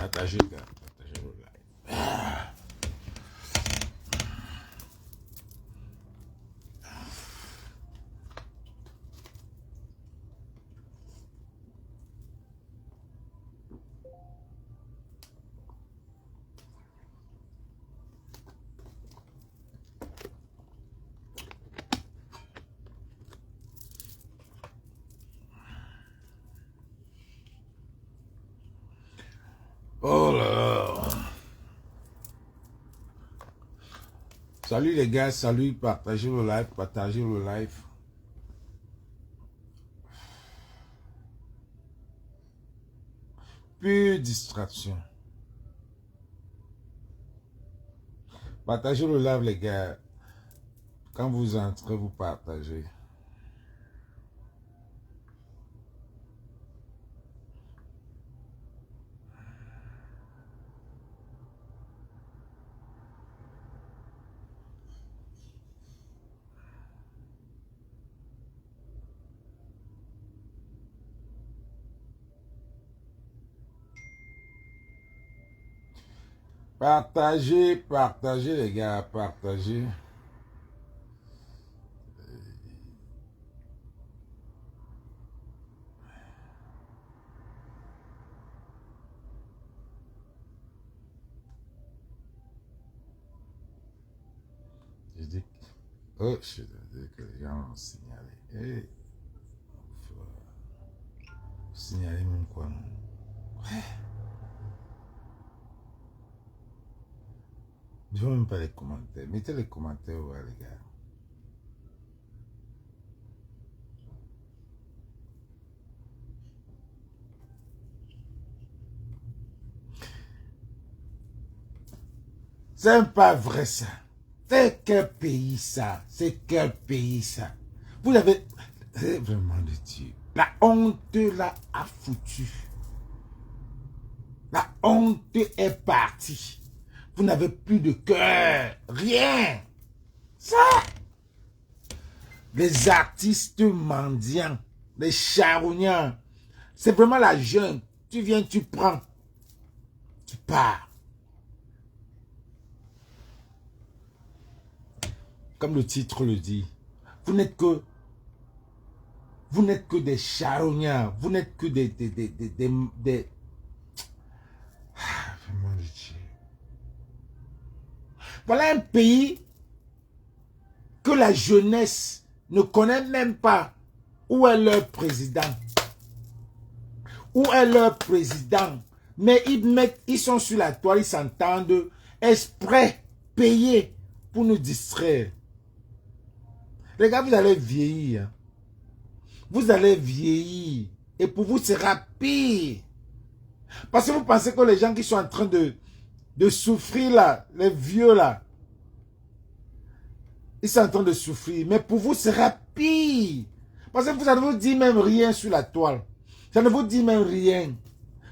Partagez, gars. Partagez le live. Oh là là. Salut les gars, salut, partagez le live, partagez le live. Plus distraction. Partagez le live les gars. Quand vous entrez, vous partagez. Partagez, partagez les gars, partagez. Je dis, oh, je dis que les gens ont signalé. Hey, signaler même quoi, non? Ouais. Je ne vois même pas les commentaires. Mettez les commentaires, ouais, les gars. C'est pas vrai ça. C'est quel pays ça? C'est quel pays ça? Vous avez... C'est vraiment de Dieu. La honte là a foutu. La honte est partie. Vous n'avez plus de cœur. Rien. Ça. Les artistes mendiants. Les charognards. C'est vraiment la jeune. Tu viens, tu prends. Tu pars. Comme le titre le dit. Vous n'êtes que des charognards. Vous n'êtes que des vraiment de Dieu. Voilà un pays que la jeunesse ne connaît même pas. Où est leur président? Où est leur président? Mais ils sont sur la toile, ils s'entendent, exprès, payés pour nous distraire. Les gars, vous allez vieillir. Vous allez vieillir. Et pour vous, c'est pire. Parce que vous pensez que les gens qui sont en train de souffrir là, les vieux là, ils sont en train de souffrir. Mais pour vous, c'est pire. Parce que ça ne vous dit même rien sur la toile. Ça ne vous dit même rien.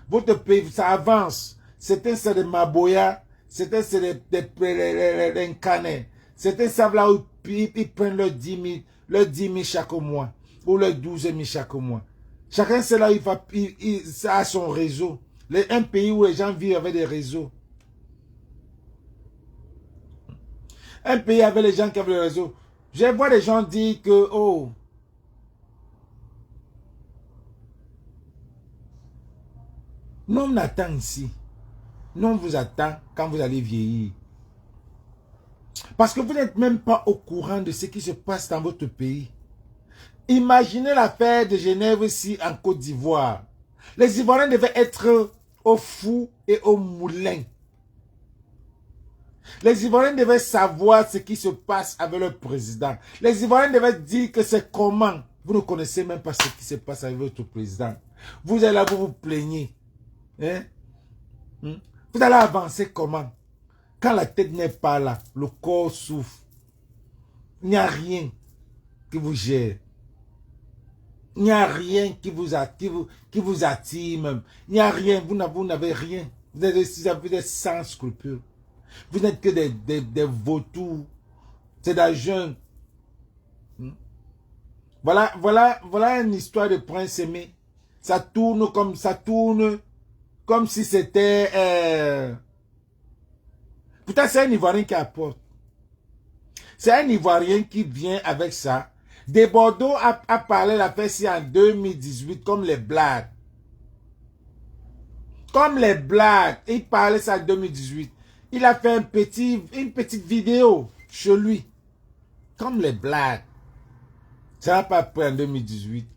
Votre pays, ça avance. Certains, c'est des Maboya. Certains, c'est des Nkané. Certains savent là où ils prennent leurs 10 000 chaque mois. Ou leurs 12 000 chaque mois. Chacun, c'est là où il a son réseau. Un pays où les gens vivent avec des réseaux. Un pays avec les gens qui ont le réseau. Je vois des gens dire que, oh, nous on attend ici. Nous on vous attend quand vous allez vieillir. Parce que vous n'êtes même pas au courant de ce qui se passe dans votre pays. Imaginez l'affaire de Genève ici en Côte d'Ivoire. Les Ivoiriens devaient être au fou et au moulin. Les Ivoiriens devaient savoir ce qui se passe avec le président. Les Ivoiriens devaient dire que c'est comment. Vous ne connaissez même pas ce qui se passe avec votre président. Vous allez là, vous vous plaignez. Hein? Vous allez avancer comment? Quand la tête n'est pas là, le corps souffre. Il n'y a rien qui vous gère. Il n'y a rien qui vous attire même. Il n'y a rien, vous n'avez rien. Vous avez des sans scrupules. Vous n'êtes que des vautours. C'est des jeunes. Voilà une histoire de prince aimé. Ça tourne comme si c'était... Pourtant, c'est un Ivoirien qui apporte. C'est un Ivoirien qui vient avec ça. Des Bordeaux a parlé la fête en 2018 comme les blagues. Comme les blagues. Il parlait ça en 2018. Il a fait une petite vidéo chez lui. Comme les blagues. Ça n'a pas pris en 2018.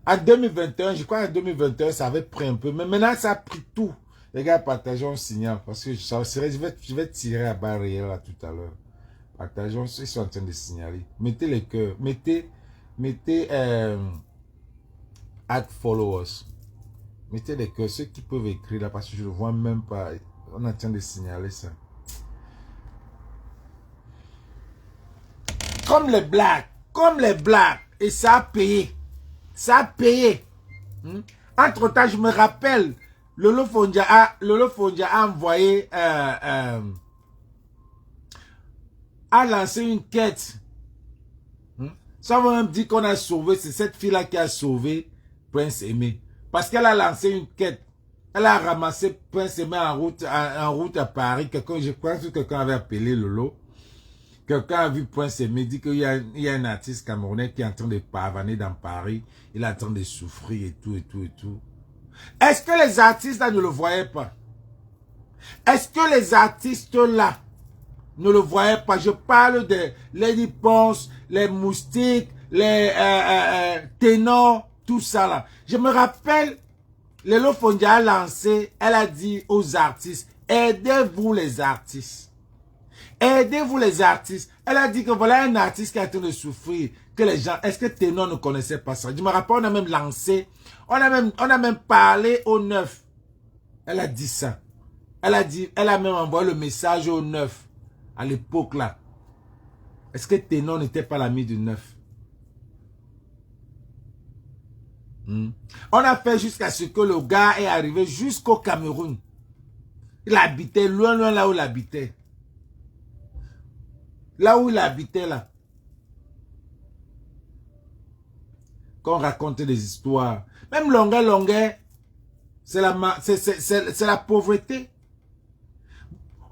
En 2021, je crois en 2021, ça avait pris un peu. Mais maintenant, ça a pris tout. Les gars, partageons un signal. Parce que je vais tirer à barre réelle là tout à l'heure. Partageons, ils sont en train de signaler. Mettez les cœurs. Mettez add followers. Mettez les cœurs. Ceux qui peuvent écrire là, parce que je ne vois même pas. On est en train de signaler ça. Comme les blagues. Comme les blagues. Et ça a payé. Ça a payé. Entre-temps, je me rappelle, Lolo Fondia a envoyé, a lancé une quête. Ça veut même dire qu'on a sauvé, c'est cette fille-là qui a sauvé Prince Aimé. Parce qu'elle a lancé une quête. Elle a ramassé Prince Aimé en route à Paris. Je crois que quelqu'un avait appelé Lolo. Quelqu'un a vu Prince Aimé, dit qu'il y a un artiste camerounais qui est en train de pavaner dans Paris. Il est en train de souffrir et tout, et tout, et tout. Est-ce que les artistes là ne le voyaient pas? Est-ce que les artistes là ne le voyaient pas? Je parle de Lady Ponce, les Moustiques, les ténors, tout ça là. Je me rappelle, Lolo Fondia a lancé, elle a dit aux artistes, aidez-vous les artistes. Aidez-vous les artistes. Elle a dit que voilà un artiste qui est en train de souffrir. Que les gens, est-ce que Ténor ne connaissait pas ça? Je me rappelle, on a même lancé, on a même parlé au 9. Elle a dit ça. Elle a même envoyé le message au 9. À l'époque là. Est-ce que Ténor n'était pas l'ami du 9? On a fait jusqu'à ce que le gars est arrivé jusqu'au Cameroun. Il habitait loin là où il habitait. Là où il habitait là. Qu'on raconte des histoires. Même Longuet, c'est la pauvreté.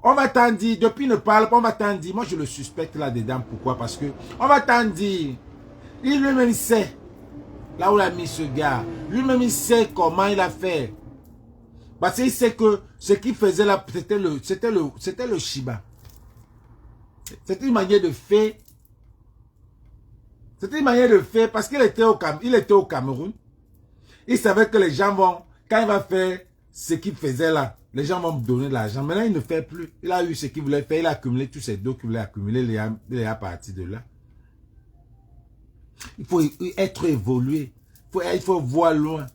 On va t'en dire, depuis ne parle pas, on va t'en dire, moi je le suspecte là-dedans, pourquoi? Parce que, on va t'en dire, il lui-même sait, là où il a mis ce gars, lui-même il sait comment il a fait. Parce qu'il sait que ce qu'il faisait là, c'était le Shiba. C'était une manière de faire. C'était une manière de faire parce qu'il était au Cameroun. Il savait que les gens vont, quand il va faire ce qu'il faisait là, les gens vont me donner de l'argent. Maintenant, il ne fait plus. Il a eu ce qu'il voulait faire. Il a accumulé tous ces dos qu'il voulait accumuler. Il est à partir de là. Il faut être évolué. Il faut voir loin.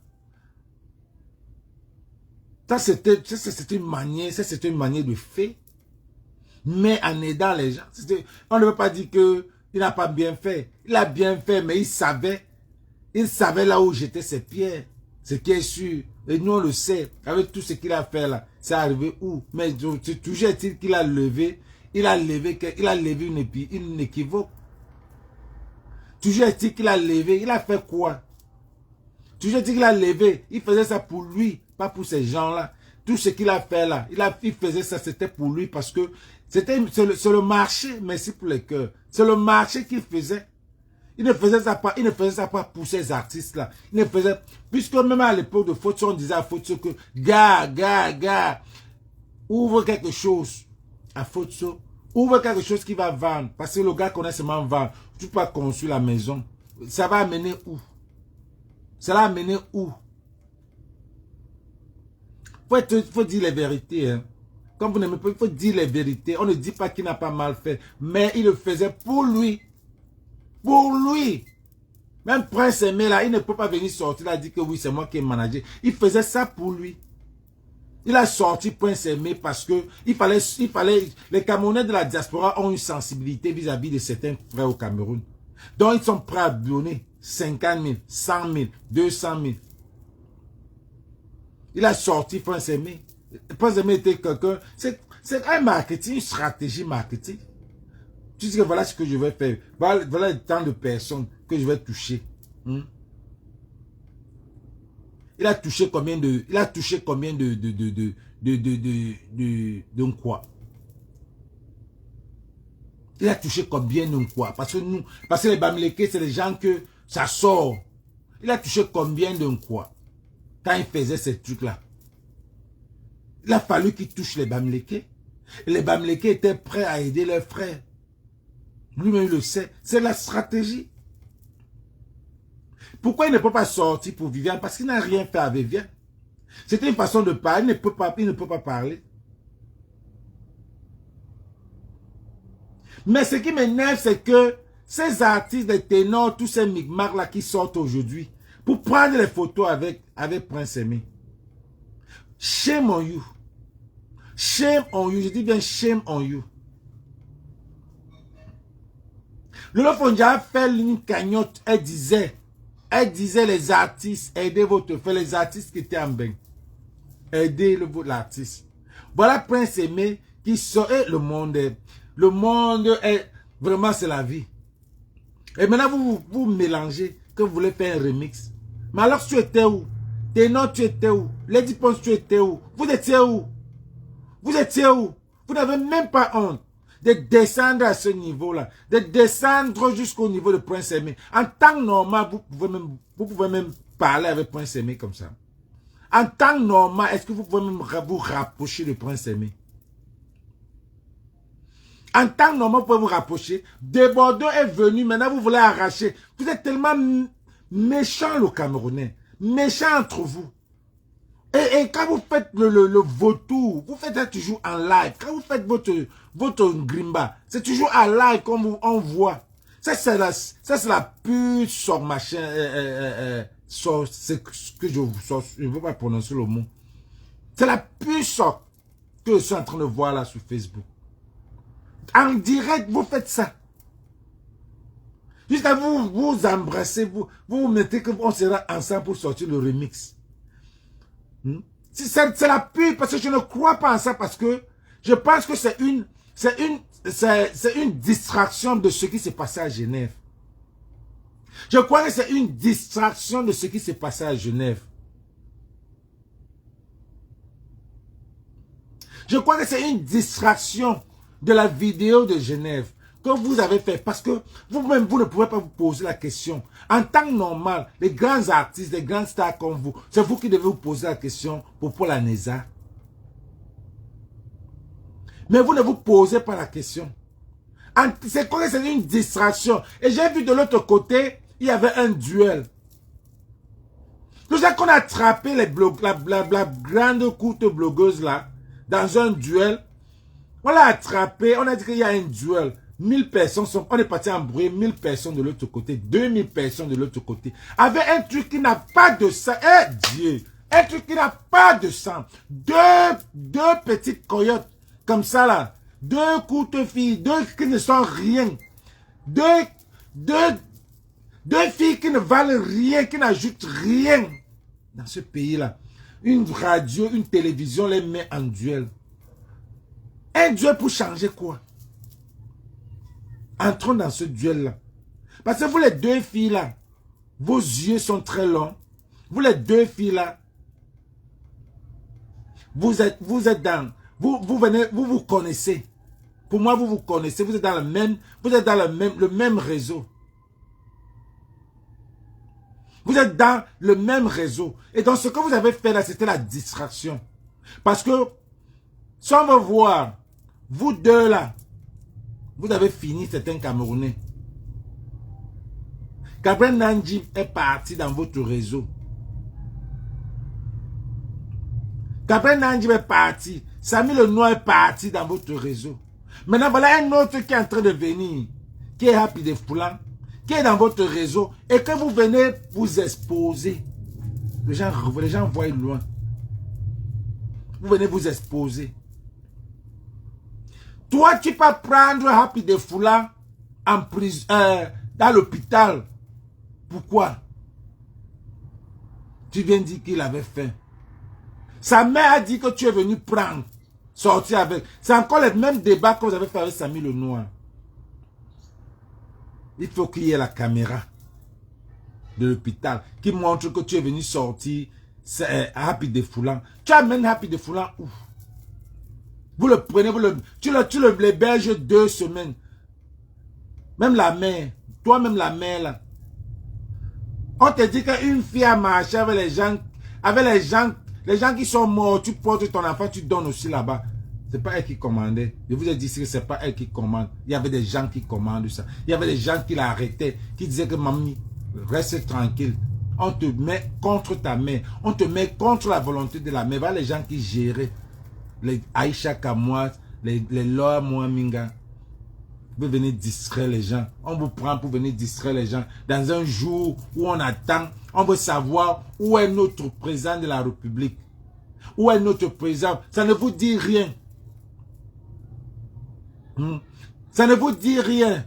Ça, c'était une manière de faire. Mais en aidant les gens. On ne veut pas dire qu'il n'a pas bien fait. Il a bien fait, mais il savait là où jetaient ses pierres. Ce qui est sûr. Et nous, on le sait. Avec tout ce qu'il a fait là, c'est arrivé où? Mais toujours est-il qu'il a levé. Il a levé une équivoque. Toujours est-il qu'il a levé. Il a fait quoi? Toujours est-il qu'il a levé. Il faisait ça pour lui, pas pour ces gens-là. Tout ce qu'il a fait là, il faisait ça, c'était pour lui parce que c'est le marché, merci pour les cœurs. C'est le marché qu'il faisait. Il ne faisait ça pas pour ces artistes-là. Il ne faisait, puisque même à l'époque de Fotso, on disait à Fotso que, gars, ouvre quelque chose à Fotso. Ouvre quelque chose qui va vendre. Parce que le gars connaît seulement vendre. Tu peux pas construire la maison. Ça va amener où? Ça va amener où? Faut dire les vérités. Hein. Quand vous n'aimez pas, il faut dire les vérités. On ne dit pas qu'il n'a pas mal fait. Mais il le faisait pour lui. Pour lui. Même Prince Aimé là, il ne peut pas venir sortir là, dire que oui, c'est moi qui ai managé. Il faisait ça pour lui. Il a sorti Prince Aimé parce que il fallait, les Camerounais de la diaspora ont une sensibilité vis-à-vis de certains frères au Cameroun. Donc ils sont prêts à donner 50 000, 100 000, 200 000. Il a sorti Prince Aimé. Prince Aimé était quelqu'un. C'est un marketing, une stratégie marketing. Tu dis que voilà ce que je vais faire. Voilà le temps de personnes que je vais toucher. Il a touché combien de... Il a touché combien de quoi? Il a touché combien de quoi? Parce que les Bamileke, c'est les gens que ça sort. Il a touché combien de quoi? Quand il faisait ces trucs-là. Il a fallu qu'il touche les Bamileke. Et les Bamileke étaient prêts à aider leurs frères. Lui-même, il le sait. C'est la stratégie. Pourquoi il ne peut pas sortir pour Viviane? Parce qu'il n'a rien fait avec Viviane. C'était une façon de parler. Il ne peut pas parler. Mais ce qui m'énerve, c'est que ces artistes, les ténors, tous ces micmacs-là qui sortent aujourd'hui, pour prendre les photos avec Prince Aimé. Shame on you. Shame on you. Je dis bien shame on you. Lolo Fonja a fait une cagnotte. Elle disait les artistes, aidez votre frère, les artistes qui étaient en bain. Aidez l'artiste. Voilà Prince Aimé qui sort. Et le monde est vraiment, c'est la vie. Et maintenant, vous mélangez que vous voulez faire un remix. Mais alors, tu étais où? Ténor, tu étais où? Lady Ponce, tu étais où? Vous étiez où? Vous étiez où? Vous n'avez même pas honte de descendre à ce niveau-là, de descendre jusqu'au niveau de Prince Aimé. En temps normal, vous pouvez même parler avec Prince Aimé comme ça. En temps normal, est-ce que vous pouvez même vous rapprocher de Prince Aimé? En temps normal, vous pouvez vous rapprocher. De Bordeaux est venu, maintenant vous voulez arracher. Vous êtes tellement méchants, le Camerounais. Méchants entre vous. Et quand vous faites le vautour, vous faites ça toujours en live. Quand vous faites votre grimba, c'est toujours en live comme on voit. Ça, c'est la pure sort machin. C'est ce que je ne veux pas prononcer le mot. C'est la pure sorte que je suis en train de voir là sur Facebook. En direct, vous faites ça. Jusqu'à vous embrasser, vous mettez qu'on sera ensemble pour sortir le remix. C'est la pure, parce que je ne crois pas en ça, parce que je pense que c'est une distraction de ce qui s'est passé à Genève. Je crois que c'est une distraction de ce qui s'est passé à Genève. Je crois que c'est une distraction de la vidéo de Genève que vous avez fait. Parce que vous-même, vous ne pouvez pas vous poser la question. En temps normal, les grands artistes, les grands stars comme vous, c'est vous qui devez vous poser la question pour Paul Aneza. Mais vous ne vous posez pas la question. C'est quoi que c'est une distraction. Et j'ai vu de l'autre côté, il y avait un duel. Nous qu'on a attrapé la grande courte blogueuse là, dans un duel. On l'a attrapé, on a dit qu'il y a un duel. 1000 personnes on est parti embrouiller 1000 personnes de l'autre côté, 2000 personnes de l'autre côté. Avec un truc qui n'a pas de sang. Eh Dieu! Un truc qui n'a pas de sang. Deux petites coyotes, comme ça là. Deux courtes filles, deux qui ne sont rien. Deux filles qui ne valent rien, qui n'ajoutent rien. Dans ce pays-là. Une radio, une télévision les met en duel. Un duel pour changer quoi? Entrons dans ce duel-là. Parce que vous les deux filles-là, vos yeux sont très longs. Vous les deux filles-là, vous vous connaissez. Pour moi, vous vous connaissez. Vous êtes dans le même réseau. Vous êtes dans le même réseau. Et donc, ce que vous avez fait là, c'était la distraction. Parce que, sans me voir, vous deux là, vous avez fini, c'est un Camerounais. Gabriel Nandjim est parti dans votre réseau. Gabriel Nandjim est parti. Samy Le Noir est parti dans votre réseau. Maintenant, voilà un autre qui est en train de venir, qui est Happy de Foulan, qui est dans votre réseau, et que vous venez vous exposer. Les gens voient loin. Vous venez vous exposer. Toi, tu peux prendre Happy de Foulan en prison, dans l'hôpital. Pourquoi? Tu viens dire qu'il avait faim. Sa mère a dit que tu es venu prendre, sortir avec. C'est encore le même débat que vous avez fait avec Samy Le Noir. Il faut qu'il y ait la caméra de l'hôpital qui montre que tu es venu sortir Happy Defoulant. Tu amènes Happy Defoulant où? Vous le prenez, tu l'héberges 2 semaines. Même la mère, toi-même la mère là. On te dit qu'une fille a marché avec les gens qui sont morts, tu portes ton enfant, tu donnes aussi là-bas. C'est pas elle qui commandait. Je vous ai dit que c'est pas elle qui commande. Il y avait des gens qui commandent ça. Il y avait des gens qui l'arrêtaient, qui disaient que mamie, reste tranquille. On te met contre ta mère. On te met contre la volonté de la mère. Voilà les gens qui géraient. Les Aïcha Kamouaz, les Loa Mouaminga. Vous venez distraire les gens. On vous prend pour venir distraire les gens. Dans un jour où on attend, on veut savoir où est notre président de la République. Où est notre président? Ça ne vous dit rien. Ça ne vous dit rien.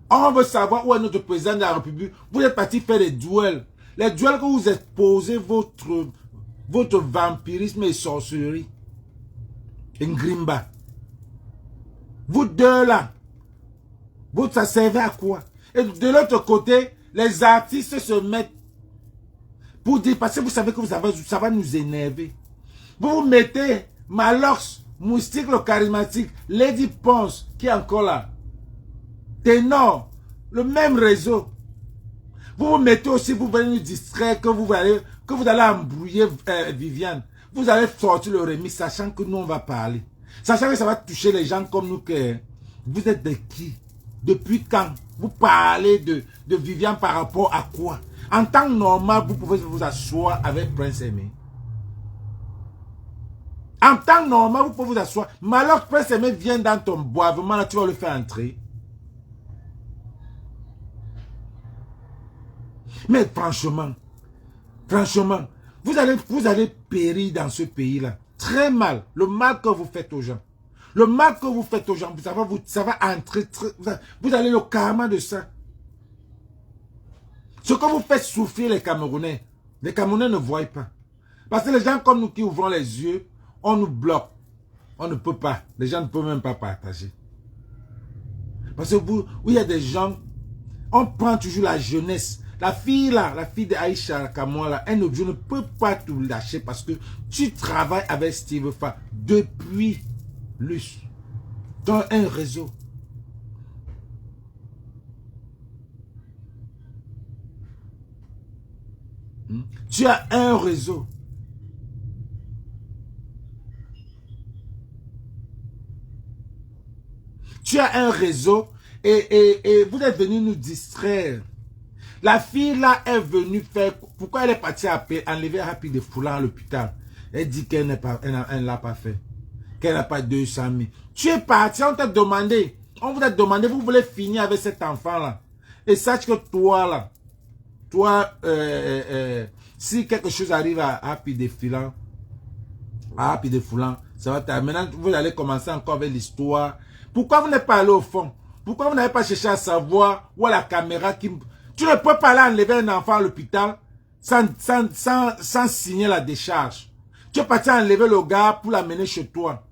On veut savoir où est notre président de la République. Vous êtes parti faire des duels. Les duels que vous exposez votre vampirisme et sorcellerie. Ngrimba. Vous deux là, ça servait à quoi? Et de l'autre côté, les artistes se mettent pour dire, parce que vous savez que ça va nous énerver. Vous mettez Malox, Moustique le charismatique, Lady Ponce, qui est encore là. Ténor, le même réseau. Vous mettez aussi, vous venez nous distraire, que vous allez embrouiller Viviane. Vous allez sortir le remix, sachant que nous on va parler. Sachant que ça va toucher les gens comme nous que vous êtes de qui? Depuis quand? Vous parlez de Viviane par rapport à quoi? En temps normal, vous pouvez vous asseoir avec Prince Aimé. En temps normal, vous pouvez vous asseoir. Mais alors Prince Aimé vient dans ton boivement, là, tu vas le faire entrer. Mais franchement, vous allez périr dans ce pays-là. Très mal. Le mal que vous faites aux gens. Le mal que vous faites aux gens, ça va entrer. Vous allez le karma de ça. Ce que vous faites souffrir les Camerounais ne voient pas. Parce que les gens comme nous qui ouvrons les yeux, on nous bloque. On ne peut pas. Les gens ne peuvent même pas partager. Parce que où il y a des gens, on prend toujours la jeunesse. La fille là, la fille d'Aïcha Kamouaz là, je ne peux pas tout lâcher parce que tu travailles avec Steve Fa depuis Luce. Dans un réseau. Tu as un réseau. Tu as un réseau et vous êtes venu nous distraire. La fille là est venue faire... Pourquoi elle est partie enlever Happy Defoulant à l'hôpital? Elle dit qu'elle ne l'a pas fait. Qu'elle n'a pas 200 000. Tu es parti, on t'a demandé. On vous a demandé, vous voulez finir avec cet enfant là. Et sache que toi là, si quelque chose arrive à Happy Defoulant, ça va t'arriver. Maintenant, vous allez commencer encore avec l'histoire. Pourquoi vous n'êtes pas allé au fond? Pourquoi vous n'avez pas cherché à savoir où est la caméra qui... Tu ne peux pas aller enlever un enfant à l'hôpital sans signer la décharge. Tu es parti enlever le gars pour l'amener chez toi.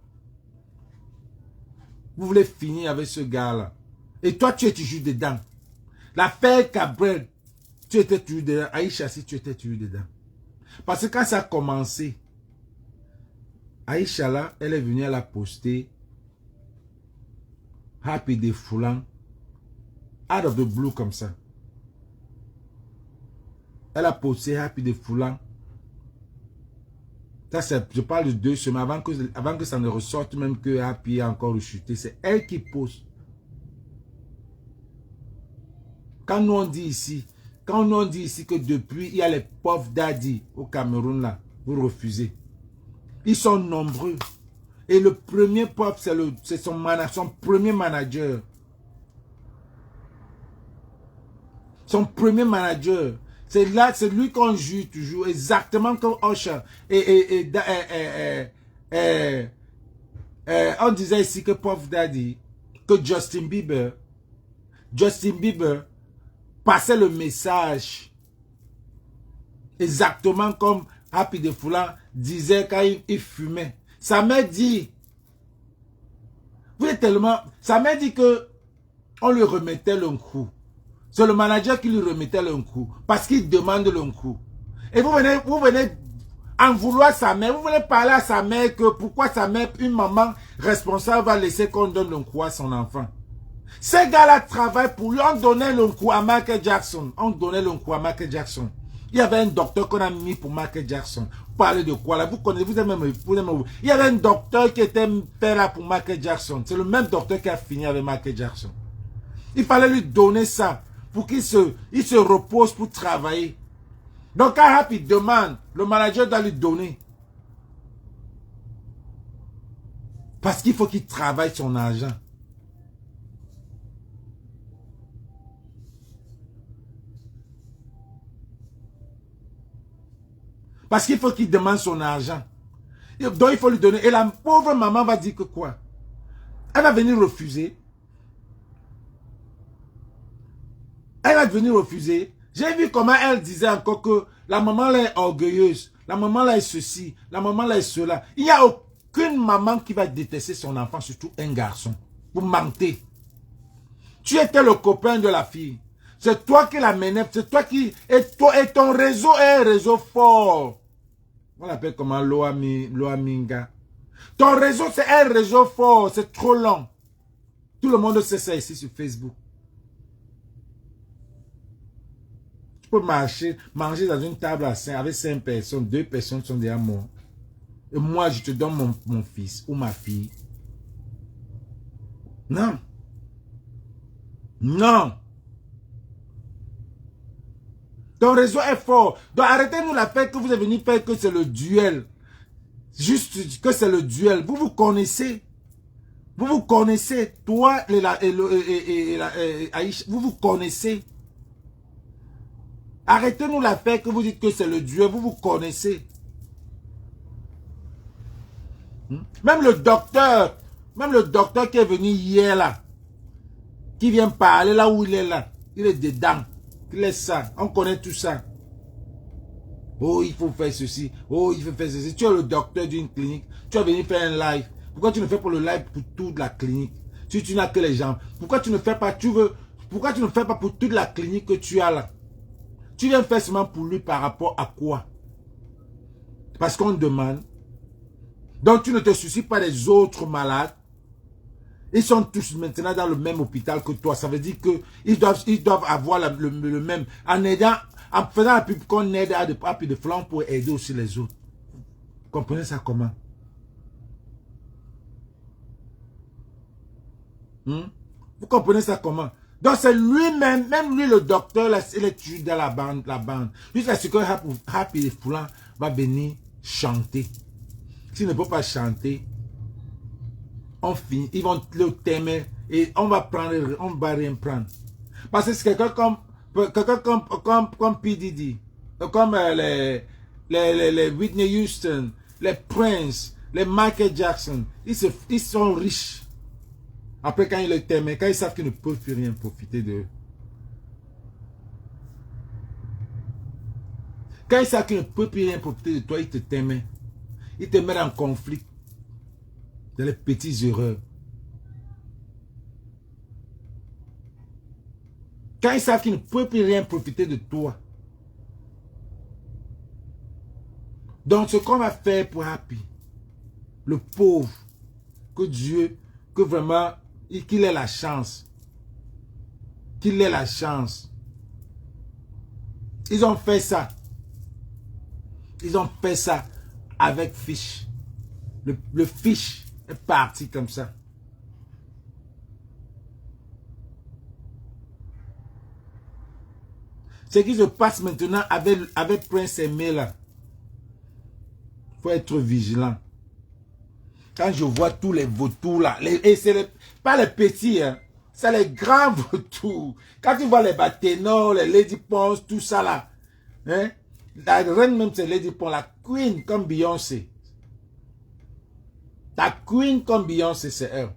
Vous voulez finir avec ce gars-là. Et toi, tu es toujours dedans. L'affaire Cabrel, tu étais toujours dedans. Aïcha, si tu étais toujours dedans. Parce que quand ça a commencé, Aïcha là, elle est venue, elle a posté Happy Defoulant out of the blue comme ça. Elle a posté Happy Defoulant. Ça, je parle de 2 semaines avant que ça ne ressorte même que Happy a encore rechuté. C'est elle qui pose. Quand nous on dit ici que depuis, il y a les pauvres daddy au Cameroun là, vous refusez. Ils sont nombreux. Et le premier pauvre, c'est son premier manager. Son premier manager. C'est là, c'est lui qu'on juge toujours, exactement comme Usher. On disait ici que Puff Daddy, que Justin Bieber passait le message exactement comme Happy Defoulant disait quand il fumait. Ça m'a dit, vous êtes tellement, ça m'a dit que on lui remettait le coup. C'est le manager qui lui remettait le coup. Parce qu'il demande le coup. Et vous venez en vouloir sa mère. Vous venez parler à sa mère que pourquoi sa mère, une maman responsable, va laisser qu'on donne le coup à son enfant. Ces gars-là travaillent pour lui. On donnait le coup à Michael Jackson. On donnait le coup à Michael Jackson. Il y avait un docteur qu'on a mis pour Michael Jackson. Vous parlez de quoi là? Vous connaissez, vous aimez. Il y avait un docteur qui était fait là pour Michael Jackson. C'est le même docteur qui a fini avec Michael Jackson. Il fallait lui donner ça pour qu'il se repose pour travailler. Donc quand Happy demande, le manager doit lui donner. Parce qu'il faut qu'il travaille son argent. Parce qu'il faut qu'il demande son argent. Donc il faut lui donner. Et la pauvre maman va dire que quoi? Elle va venir refuser. Elle va venir refuser. J'ai vu comment elle disait encore que la maman là est orgueilleuse. La maman là est ceci. La maman là est cela. Il n'y a aucune maman qui va détester son enfant, surtout un garçon. Vous mentez. Tu étais le copain de la fille. C'est toi qui la m'énerve. C'est toi qui... Et ton réseau est un réseau fort. On l'appelle comment? Loaminga. Ton réseau, c'est un réseau fort. C'est trop long. Tout le monde sait ça ici sur Facebook. Tu peux manger dans une table à 5, avec 5 personnes. 2 personnes sont déjà mortes. Et moi, je te donne mon fils ou ma fille. Non. Non. Ton réseau est fort. Donc arrêtez-nous la fête que vous êtes venu faire que c'est le duel. Juste que c'est le duel. Vous vous connaissez. Vous vous connaissez. Toi et Aïcha, vous vous connaissez. Arrêtez-nous la fête que vous dites que c'est le duel. Vous vous connaissez. Même le docteur qui est venu hier là, qui vient parler là où il est là, il est dedans. Il est ça. On connaît tout ça. Oh, il faut faire ceci. Oh, il faut faire ceci. Tu es le docteur d'une clinique. Tu vas venir faire un live. Pourquoi tu ne fais pas le live pour toute la clinique? Si tu n'as que les gens. Pourquoi tu ne fais pas, pourquoi tu ne fais pas pour toute la clinique que tu as là? Tu viens faire seulement pour lui par rapport à quoi? Parce qu'on demande. Donc tu ne te soucies pas des autres malades. Ils sont tous maintenant dans le même hôpital que toi. Ça veut dire qu'ils doivent avoir le même. En faisant la pub qu'on aide à pied de flanc pour aider aussi les autres. Vous comprenez ça comment? Vous comprenez ça comment? Donc c'est lui-même, même lui le docteur, là, il est toujours dans la bande. Jusqu'à ce que Happy de Flan va venir chanter. S'il ne peut pas chanter, on finit, ils vont le thème et on va rien prendre. Parce que c'est quelqu'un comme P. Diddy, comme les Whitney Houston, les Prince, les Michael Jackson, ils sont riches. Après quand ils le t'aiment, quand ils savent qu'ils ne peuvent plus rien profiter d'eux. Quand ils savent qu'ils ne peuvent plus rien profiter de toi, ils te t'aiment. Ils te mettent en conflit. Dans les petites erreurs. Quand ils savent qu'ils ne peuvent plus rien profiter de toi. Donc ce qu'on va faire pour Happy, le pauvre, que Dieu, que vraiment, qu'il ait la chance. Qu'il ait la chance. Ils ont fait ça. Ils ont fait ça avec Fish. Le Fish est parti comme ça. Ce qui se passe maintenant avec Prince Aimé là. Il faut être vigilant. Quand je vois tous les vautours là, et c'est pas les petits, hein, c'est les grands vautours. Quand tu vois les Baténors, les Lady Pons, tout ça là, hein, la reine même c'est Lady Pons, la queen comme Beyoncé. La queen comme Beyoncé, c'est elle.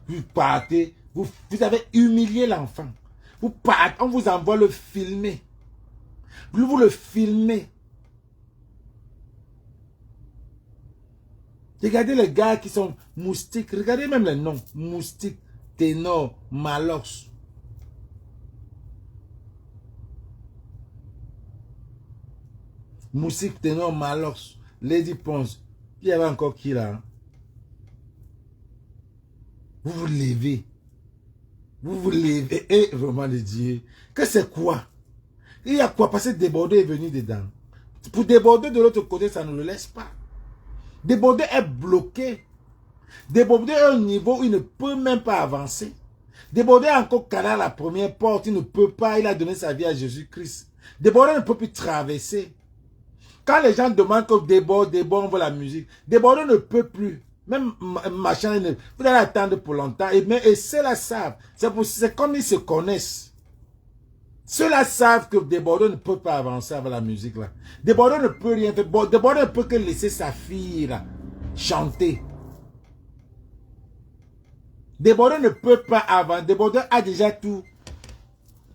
Vous partez, vous avez humilié l'enfant. Vous partez, on vous envoie le filmer. Vous le filmez. Regardez les gars qui sont moustiques. Regardez même les noms. Moustique, Ténor, Malox. Moussik, Ténor, Malox, Lady Ponce. Il y avait encore qui là? Vous vous levez. Vous vous levez. Et vraiment de Dieu. Que c'est quoi? Il y a quoi? Parce que Débordé est venu dedans. Pour Débordé de l'autre côté, ça ne le laisse pas. Débordé est bloqué. Débordé est au niveau où il ne peut même pas avancer. Débordé est encore calé à la première porte. Il ne peut pas. Il a donné sa vie à Jésus-Christ. Débordé ne peut plus traverser. Quand les gens demandent que Débordé, on veut la musique. Débordé ne peut plus. Même machin, vous allez attendre pour longtemps. Et ceux-là savent. C'est comme ils se connaissent. Ceux-là savent que Débordé ne peut pas avancer avec la musique là. Débordé ne peut rien faire. Débordé ne peut que laisser sa fille là chanter. Débordé ne peut pas avancer. Débordé a déjà tout.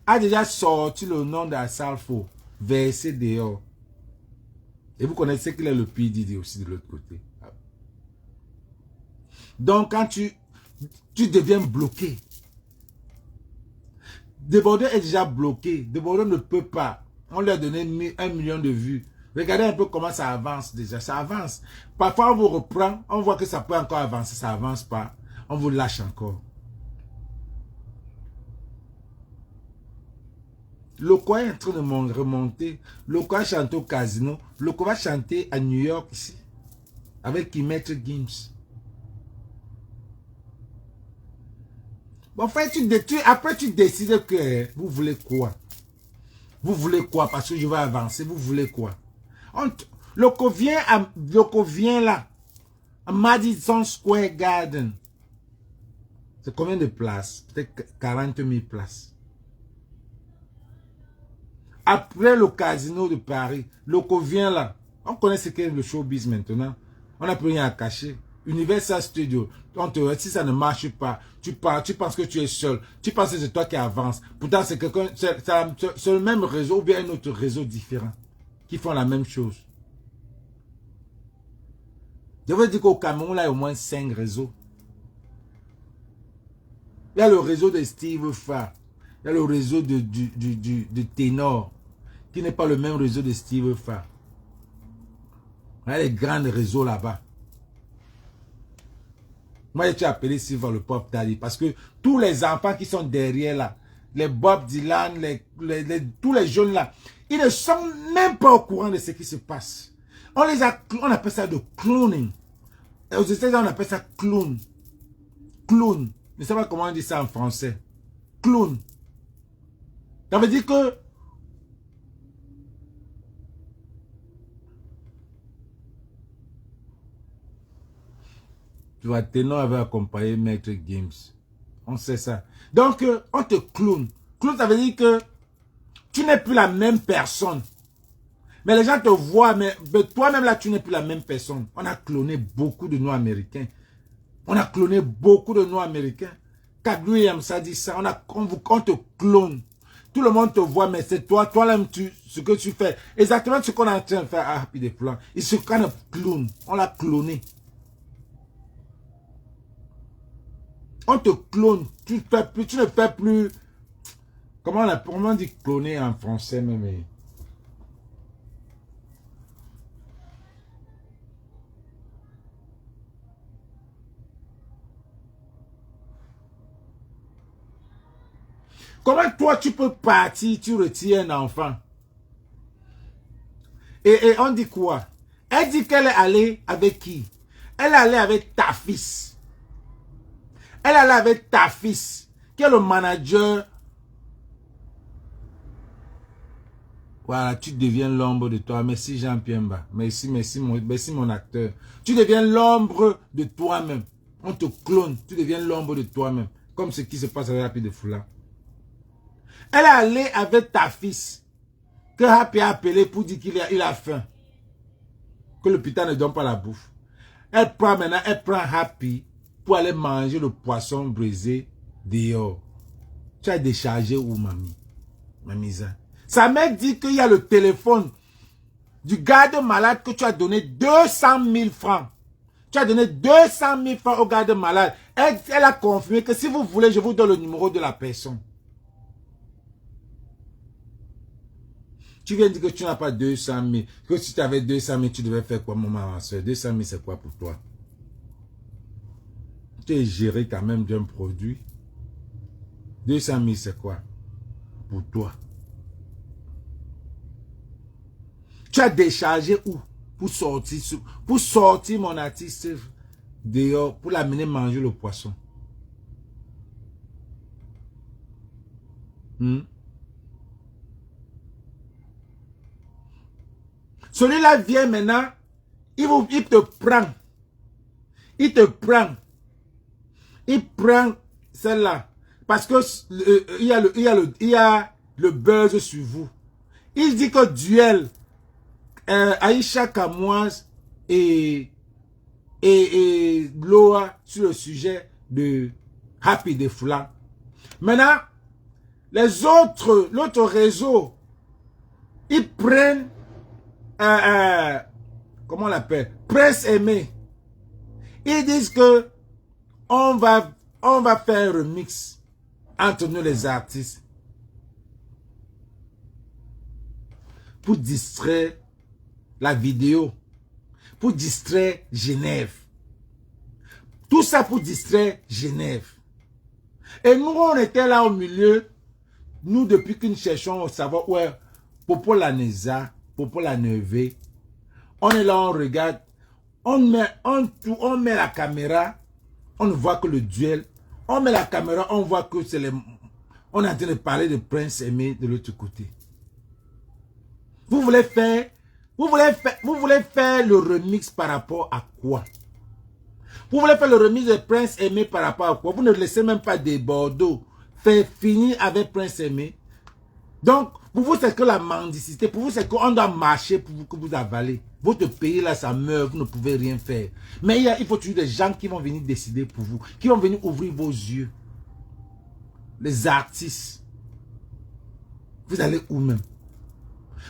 A déjà sorti le nom de la salle faux. Versé dehors. Et vous connaissez qu'il est le PDD aussi de l'autre côté. Donc quand tu deviens bloqué. Débordé est déjà bloqué. Débordé ne peut pas. On lui a donné 1 million de vues. Regardez un peu comment ça avance déjà. Ça avance. Parfois on vous reprend. On voit que ça peut encore avancer. Ça avance pas. On vous lâche encore. Loco est en train de remonter. Loco a chanté au casino. Loco va chanter à New York ici. Avec Maître Gims. Bon, en fait, après tu décides que vous voulez quoi? Vous voulez quoi? Parce que je vais avancer. Vous voulez quoi? Loco vient là. À Madison Square Garden. C'est combien de places? Peut-être 40 000 places. Après le casino de Paris, Loco vient là. On connaît ce qu'est le showbiz maintenant. On n'a plus rien à cacher. Universal Studio. Si ça ne marche pas, tu penses que tu es seul. Tu penses que c'est toi qui avance. Pourtant, c'est le même réseau ou bien un autre réseau différent qui font la même chose. Je veux dire qu'au Cameroun, là, il y a au moins 5 réseaux. Il y a le réseau de Steve Fa. Il y a le réseau de Ténor, qui n'est pas le même réseau de Steve Fa. Il y a les grands réseaux là-bas. Moi, j'ai appelé Silva le Pop Daddy parce que tous les enfants qui sont derrière là, les Bob Dylan, tous les jeunes là, ils ne sont même pas au courant de ce qui se passe. On appelle ça de clowning. Et aux États-Unis, on appelle ça clown. Clown. Je ne sais pas comment on dit ça en français. Clown. Ça veut dire que tu vois, Ténor avait accompagné Maître Gims. On sait ça. Donc, on te clown. Clown, ça veut dire que tu n'es plus la même personne. Mais les gens te voient, mais toi-même là, tu n'es plus la même personne. On a cloné beaucoup de Noirs américains. On a cloné beaucoup de Noirs américains. Cat Williams a dit ça. On te clone. Tout le monde te voit, mais c'est toi-même, ce que tu fais. Exactement ce qu'on est en train de faire à Happy the Plan. Il se kind of clone. On l'a cloné. On te clone. Tu ne fais plus. Comment on dit cloner en français même? Comment toi tu peux partir, tu retires un enfant? Et on dit quoi? Elle dit qu'elle est allée avec qui? Elle est allée avec ta fils. Elle est allée avec ta fils, qui est le manager. Voilà, tu deviens l'ombre de toi. Merci Jean-Pierre Mba. Merci mon acteur. Tu deviens l'ombre de toi-même. On te clone. Tu deviens l'ombre de toi-même. Comme ce qui se passe avec Happy de Foula. Elle est allée avec ta fils. Que Happy a appelé pour dire qu'il a faim. Que l'hôpital ne donne pas la bouffe. Elle prend Happy pour aller manger le poisson brisé dehors. Tu as déchargé où, mamie? Mamisa. Sa mère dit qu'il y a le téléphone du garde malade que tu as donné 200 000 francs. Tu as donné 200 000 francs au garde malade. Elle a confirmé que si vous voulez, je vous donne le numéro de la personne. Tu viens dire que tu n'as pas 200 000. Que si tu avais 200 000, tu devais faire quoi, maman, ma soeur? 200 000, c'est quoi pour toi? Tu es géré quand même d'un produit. 200 000, c'est quoi pour toi? Tu as déchargé où pour sortir mon artiste dehors, pour l'amener manger le poisson? Celui-là vient maintenant, il te prend. Il te prend. Il prend celle-là. Parce que il y a le buzz sur vous. Il dit que duel, Aïcha Kamoise et Loa sur le sujet de Happy de Foulan. Maintenant, l'autre réseau, ils prennent comment on l'appelle, Prince Aimé. Ils disent que on va faire un remix entre nous les artistes pour distraire la vidéo, pour distraire Genève. Tout ça pour distraire Genève. Et nous, on était là au milieu, nous depuis que nous cherchons à savoir où est Popo la Neza, Popo la Neve. On est là, on regarde, on met la caméra, on ne voit que le duel. On met la caméra, on voit que c'est les... On est en train de parler de Prince Aimé de l'autre côté. Vous voulez faire le remix par rapport à quoi? Vous voulez faire le remix de Prince Aimé par rapport à quoi? Vous ne laissez même pas des Bordeaux faire finir avec Prince Aimé. Donc, pour vous, c'est que la mendicité. Pour vous, c'est qu'on doit marcher pour vous, que vous avalez. Votre pays, là, ça meurt. Vous ne pouvez rien faire. Mais il faut toujours des gens qui vont venir décider pour vous. Qui vont venir ouvrir vos yeux. Les artistes. Vous allez où même?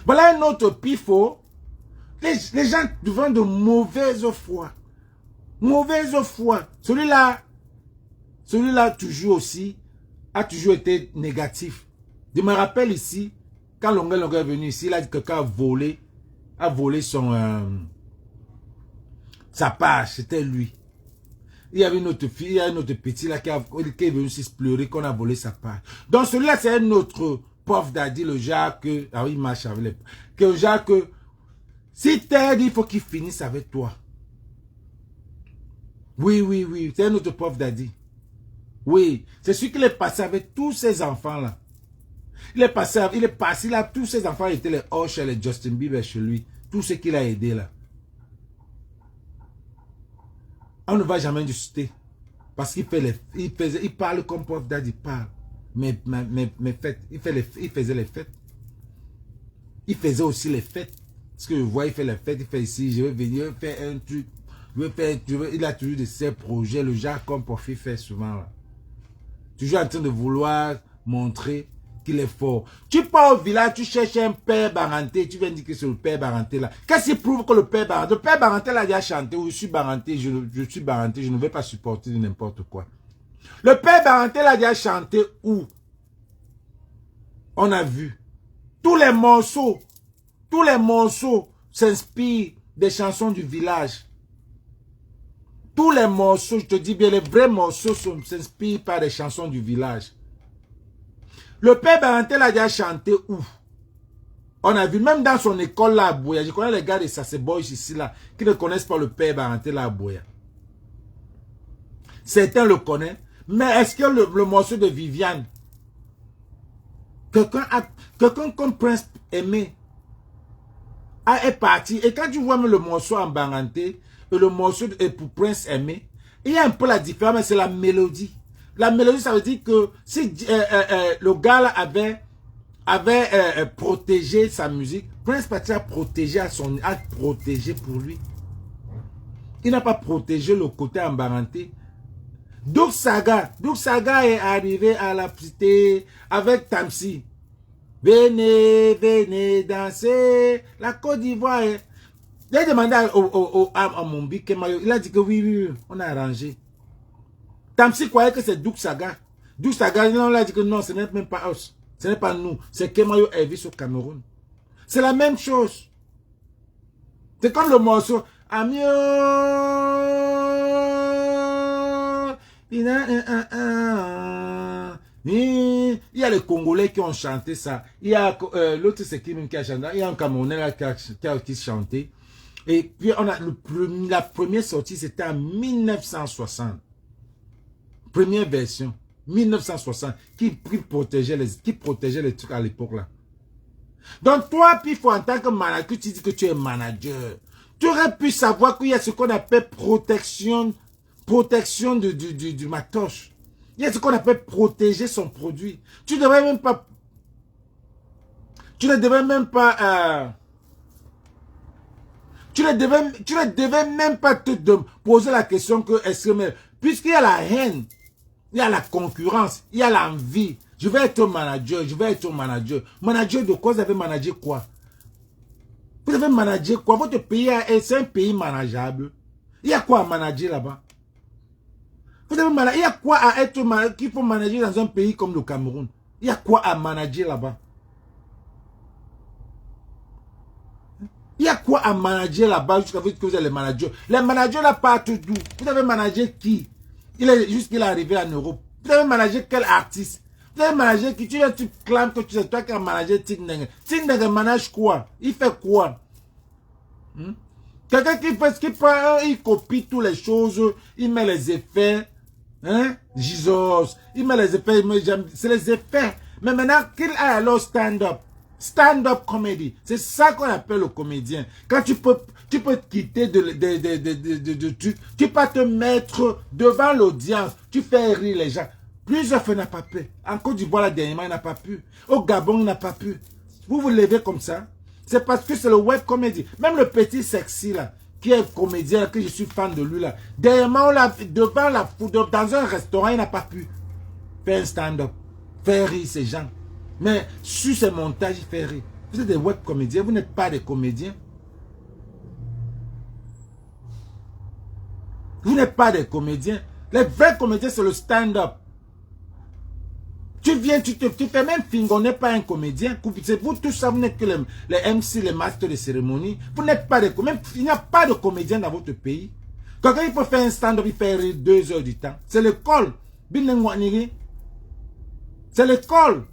Voilà un autre pifo. Les gens devant de mauvaise foi. Mauvaise foi. Celui-là, toujours aussi, a toujours été négatif. Je me rappelle ici, quand Longueuil est venu ici, il a dit que quelqu'un a volé sa page, c'était lui. Il y avait une autre fille, il y a une autre petite là qui est venue aussi pleurer qu'on a volé sa page. Donc celui-là, c'est un autre Puff Daddy, le genre que, ah oui, il marche avec les... Que le genre que, si t'as dit, il faut qu'il finisse avec toi. Oui, c'est un autre Puff Daddy. Oui, c'est celui qui est passé avec tous ces enfants-là. Il est passé là, tous ses enfants étaient les Usher, les Justin Bieber chez lui. Tout ce qu'il a aidé là. On ne va jamais discuter. Parce qu'il il parle comme Puff Daddy parle. Mais fêtes, il faisait les fêtes. Il faisait aussi les fêtes. Parce que je vois, il fait les fêtes, il fait ici, je vais venir faire un truc. Il a toujours de ses projets, le genre comme Puffy fait souvent là. Toujours en train de vouloir montrer qu'il est fort. Tu pars au village, tu cherches un père Baranté, tu viens dire que c'est le père Baranté là. Qu'est-ce qui prouve que le père Baranté là, il a chanté, ou je suis Baranté, je suis Baranté, je ne vais pas supporter n'importe quoi. Le père Baranté là, il a chanté où? On a vu. Tous les morceaux s'inspirent des chansons du village. Tous les morceaux, je te dis bien, les vrais morceaux s'inspirent par des chansons du village. Le père Barantel a déjà chanté où? On a vu, même dans son école là à Boya. Je connais les gars de Sassé Boys ici là, qui ne connaissent pas le père Barantel là à Boya. Certains le connaissent. Mais est-ce que le morceau de Viviane, quelqu'un comme Prince Aimé est parti. Et quand tu vois même le morceau en Baranté et le morceau pour Prince Aimé, il y a un peu la différence, mais c'est la mélodie. La mélodie, ça veut dire que si le gars là avait protégé sa musique, Prince Patrick a protégé pour lui. Il n'a pas protégé le côté embaranté. Douk Saga est arrivé à la cité avec Tamsi. Venez danser. La Côte d'Ivoire. Il a demandé à Mombi Kemayo. Il a dit que oui, on a arrangé. Tamsi croyait que c'est Douk Saga. Douk Saga, on a dit que non, ce n'est même pas us. Ce n'est pas nous. C'est Kemayo Elvis au Cameroun. C'est la même chose. C'est comme le morceau. Amieux. Il y a les Congolais qui ont chanté ça. Il y a l'autre, c'est qui même qui a chanté. Il y a un Camerounais là qui a chanté. Et puis on a la première sortie, c'était en 1960. Première version, 1960, qui protégeait les trucs à l'époque là. Donc toi, puis en tant que manager, tu dis que tu es manager. Tu aurais pu savoir qu'il y a ce qu'on appelle protection du matos. Il y a ce qu'on appelle protéger son produit. Tu ne devrais même pas tu ne devais même pas te poser la question que est-ce que puisqu'il y a la haine, il y a la concurrence, il y a l'envie. Je vais être manager, je vais être manager. Manager de quoi? Vous avez managé quoi? Vous avez managé quoi? Votre pays, c'est un pays manageable. Il y a quoi à manager là-bas? Vous avez il y a quoi à être qu'il faut manager dans un pays comme le Cameroun? Il y a quoi à manager là-bas? Il y a quoi à manager là-bas jusqu'à ce que vous êtes les managers? Les managers là partent d'où? Vous avez managé qui? Jusqu'il est arrivé en Europe. Vous avez managé quel artiste? Vous avez managé qui? Tu clames que c'est toi qui as managé Tindeng. Tindeng manage quoi? Il fait quoi? Quelqu'un il copie toutes les choses, il met les effets. Hein? Jesus. Il met les effets, c'est les effets. Mais maintenant, qu'il a alors stand-up. Stand-up comedy. C'est ça qu'on appelle le comédien. Quand tu peux quitter tu peux te mettre devant l'audience. Tu fais rire les gens. Plusieurs fois n'a pas pu. En Côte d'Ivoire, la dernière, il n'a pas pu. Au Gabon, il n'a pas pu. Vous vous levez comme ça. C'est parce que c'est le web comédie. Même le petit sexy là, qui est comédien, que je suis fan de lui là. Dernièrement, dans un restaurant, il n'a pas pu faire un stand-up. Faire rire ces gens. Mais sur ces montages, il fait rire. Vous êtes des web comédiens, vous n'êtes pas des comédiens. Vous n'êtes pas des comédiens. Les vrais comédiens, c'est le stand-up. Tu viens, tu fais même film, on n'est pas un comédien. C'est vous tout ça, vous n'êtes que les MC, les masters de cérémonie. Vous n'êtes pas des comédiens. Il n'y a pas de comédien dans votre pays. Quand il faut faire un stand-up, il fait rire 2 heures du temps. C'est l'école. C'est l'école.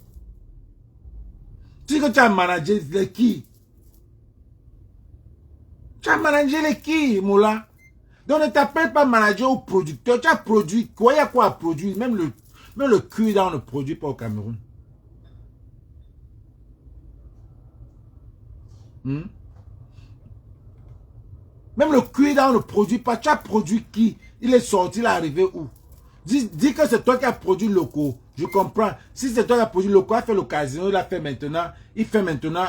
Tu dis que tu as managé les qui? Tu as managé les qui, Moula? Donc ne t'appelle pas manager ou producteur. Tu as produit quoi? Il y a quoi à produire? Même le cul dans le produit pas au Cameroun. Même le cul dans le produit pas. Tu as produit qui? Il est sorti, il est arrivé où? Dis que c'est toi qui as produit locaux. Je comprends. Si c'est toi qui as produit locaux, il a fait le casino, il fait maintenant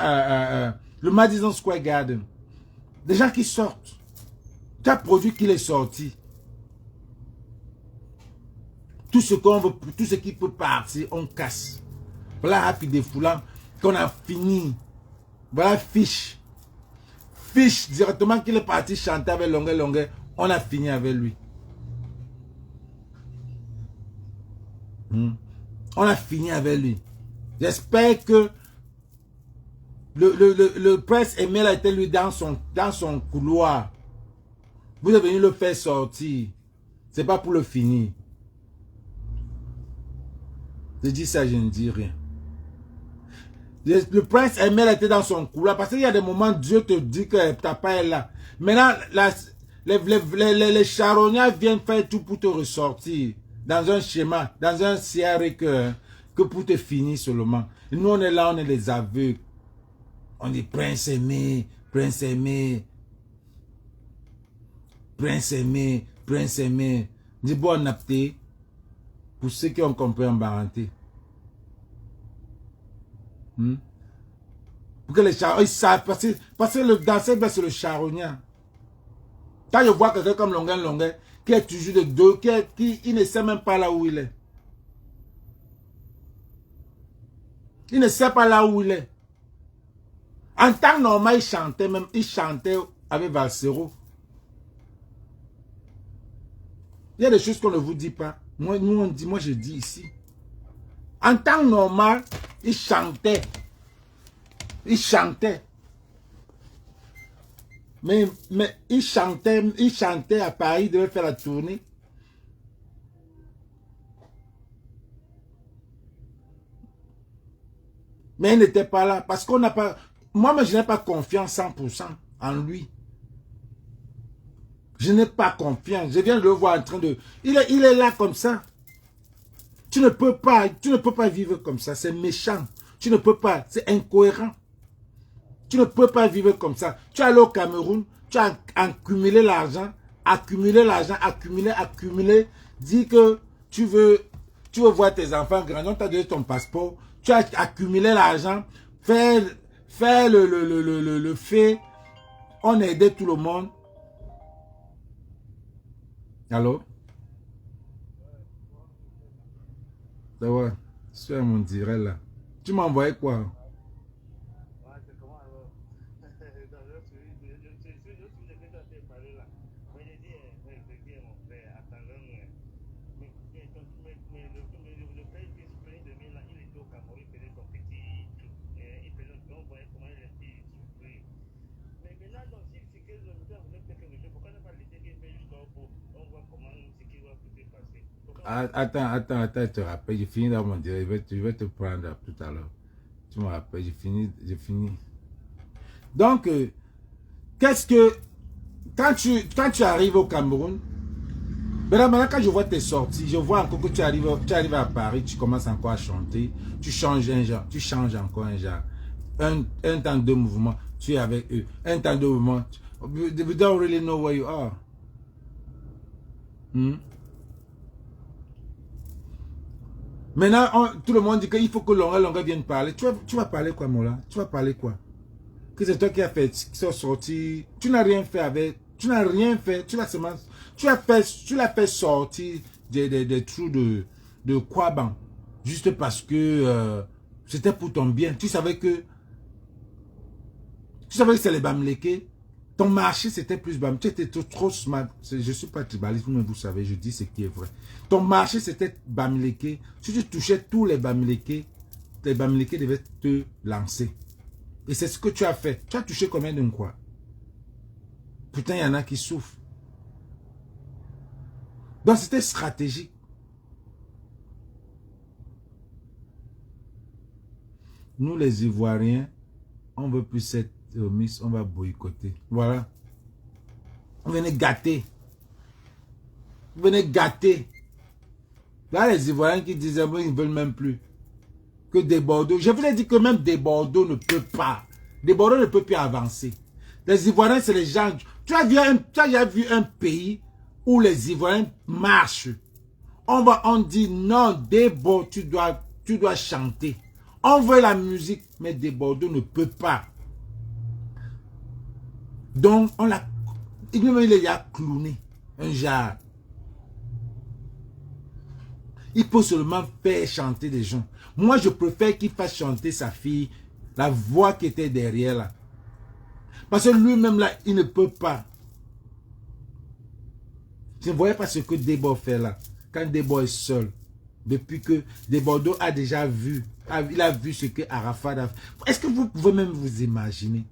le Madison Square Garden. Des gens qui sortent. Tu as produit qu'il est sorti. Tout ce qu'on veut, tout ce qui peut partir, on casse. Voilà Happy Défoulant qu'on a fini. Voilà Fish. Fish, directement qu'il est parti chanter avec Longuet, on a fini avec lui. On a fini avec lui. J'espère que le prince Emile a été lui dans son couloir. Vous êtes venu le faire sortir. C'est pas pour le finir. Je dis ça, je ne dis rien. Le prince Emile était dans son couloir. Parce qu'il y a des moments, Dieu te dit que ta part est là. Maintenant, les charognards viennent faire tout pour te ressortir. Dans un schéma, dans un CRE que pour te finir seulement. Et nous, on est là, on est les aveugles. On dit prince aimé, prince aimé. Prince aimé, prince aimé. Dis bon apté. Pour ceux qui ont compris en parenté. Pour que les charognes, ils savent, parce que le danseur, c'est le charognard. Quand je vois quelqu'un comme Longuet, qui est toujours de dos, qui ne sait même pas là où il est. Il ne sait pas là où il est. En temps normal, il chantait avec Valsero. Il y a des choses qu'on ne vous dit pas. Moi, je dis ici. En temps normal, il chantait. Il chantait. Mais il chantait à Paris, il devait faire la tournée. Mais il n'était pas là. Parce qu'on n'a pas... Moi, je n'ai pas confiance 100% en lui. Je n'ai pas confiance. Je viens de le voir en train de... Il est là comme ça. Tu ne peux pas vivre comme ça. C'est méchant. Tu ne peux pas. C'est incohérent. Tu ne peux pas vivre comme ça. Tu es allé au Cameroun, tu as accumulé l'argent, accumulé. Dis que tu veux voir tes enfants grandir, on t'a donné ton passeport, tu as accumulé l'argent, faire le fait, on a aidé tout le monde. Allô? Ouais, je suis à mon direct là. Tu m'as envoyé quoi? Attends, je te rappelle, j'ai fini dans mon direct, je vais te prendre tout à l'heure. Tu me rappelles, j'ai fini. Donc, qu'est-ce que, quand tu arrives au Cameroun, maintenant quand je vois tes sorties, je vois encore que tu arrives à Paris, tu commences encore à chanter, tu changes un genre, tu changes encore un genre. Un temps, deux mouvements, tu es avec eux. Un temps, deux mouvements, we don't really know where you are. Maintenant, tout le monde dit qu'il faut que Longa vienne parler. Tu vas parler quoi, Mola? Tu vas parler quoi? Que c'est toi qui as fait, qui sont sortis. Tu n'as rien fait avec. Tu n'as rien fait. Tu l'as fait sortir des trous de Kwaban. Juste parce que c'était pour ton bien. Tu savais que c'est les Bamileke. Ton marché, c'était plus Bam. Tu étais trop smart. Je ne suis pas tribaliste, mais vous savez, je dis ce qui est vrai. Ton marché, c'était Bamileke. Si tu touchais tous les Bamileke devaient te lancer. Et c'est ce que tu as fait. Tu as touché combien de quoi? Putain, il y en a qui souffrent. Donc, c'était stratégique. Nous, les Ivoiriens, on veut plus cette Miss, on va boycotter. Voilà. Vous venez gâter. Vous venez gâter. Là, les Ivoiriens qui disaient, ils ne veulent même plus. Que des Bordeaux. Je vous ai dit que même des Bordeaux ne peut pas. Des Bordeaux ne peut plus avancer. Les Ivoiriens, c'est les gens. Tu as déjà vu un pays où les Ivoiriens marchent. On dit non, des Bordeaux, tu dois chanter. On veut la musique, mais des Bordeaux ne peut pas. Donc, il a clowné un genre. Il peut seulement faire chanter des gens. Moi, je préfère qu'il fasse chanter sa fille, la voix qui était derrière là. Parce que lui-même là, il ne peut pas. Je ne voyais pas ce que Debo fait là. Quand Debo est seul. Depuis que Debordo a déjà vu. Il a vu ce que Arafat a fait. Est-ce que vous pouvez même vous imaginer?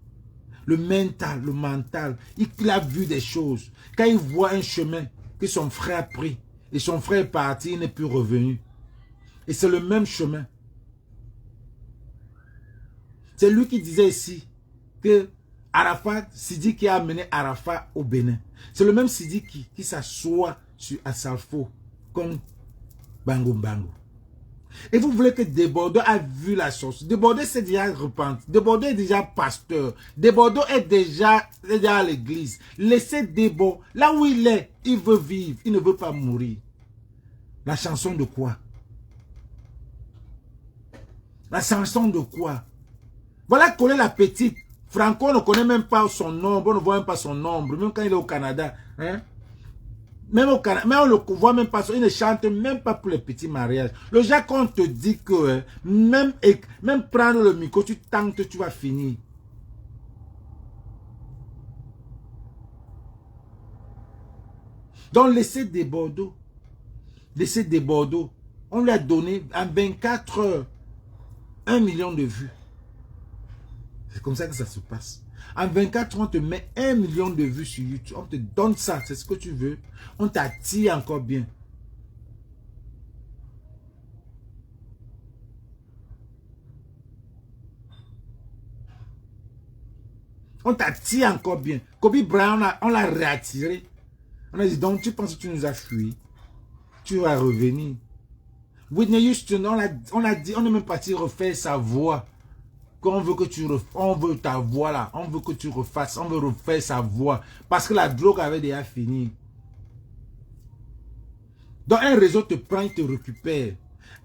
Le mental. Il a vu des choses. Quand il voit un chemin que son frère a pris. Et son frère est parti, il n'est plus revenu. Et c'est le même chemin. C'est lui qui disait ici que Arafat, Sidi qui a amené Arafat au Bénin. C'est le même Sidi qui s'assoit sur Assalfo comme Bango Bango. Et vous voulez que Debordo a vu la chose. Debordo s'est déjà repenti. Debordo est déjà pasteur. Debordo est déjà à l'église. Laissez Debordo, là où il est, il veut vivre. Il ne veut pas mourir. La chanson de quoi? La chanson de quoi? Voilà Collet la petite. Franco ne connaît même pas son nombre. On ne voit même pas son nombre. Même quand il est au Canada. Hein? Même au Canada. Mais on ne le voit même pas. Il ne chante même pas pour les petits mariages. Le genre qu'on te dit que même prendre le micro, tu tentes, tu vas finir. Donc laissez des Bordeaux. Laissez des Bordeaux. On lui a donné en 24 heures 1 million de vues. C'est comme ça que ça se passe. En 24 ans, on te met 1 million de vues sur YouTube. On te donne ça, c'est ce que tu veux. On t'attire encore bien. On t'attire encore bien. Kobe Bryant, on l'a réattiré. On a dit, donc tu penses que tu nous as fui. Tu vas revenir. Whitney Houston, on a dit, on est même parti refaire sa voix. Qu'on veut que on veut ta voix là. On veut que tu refasses. On veut refaire sa voix. Parce que la drogue avait déjà fini. Donc un réseau te prend, il te récupère.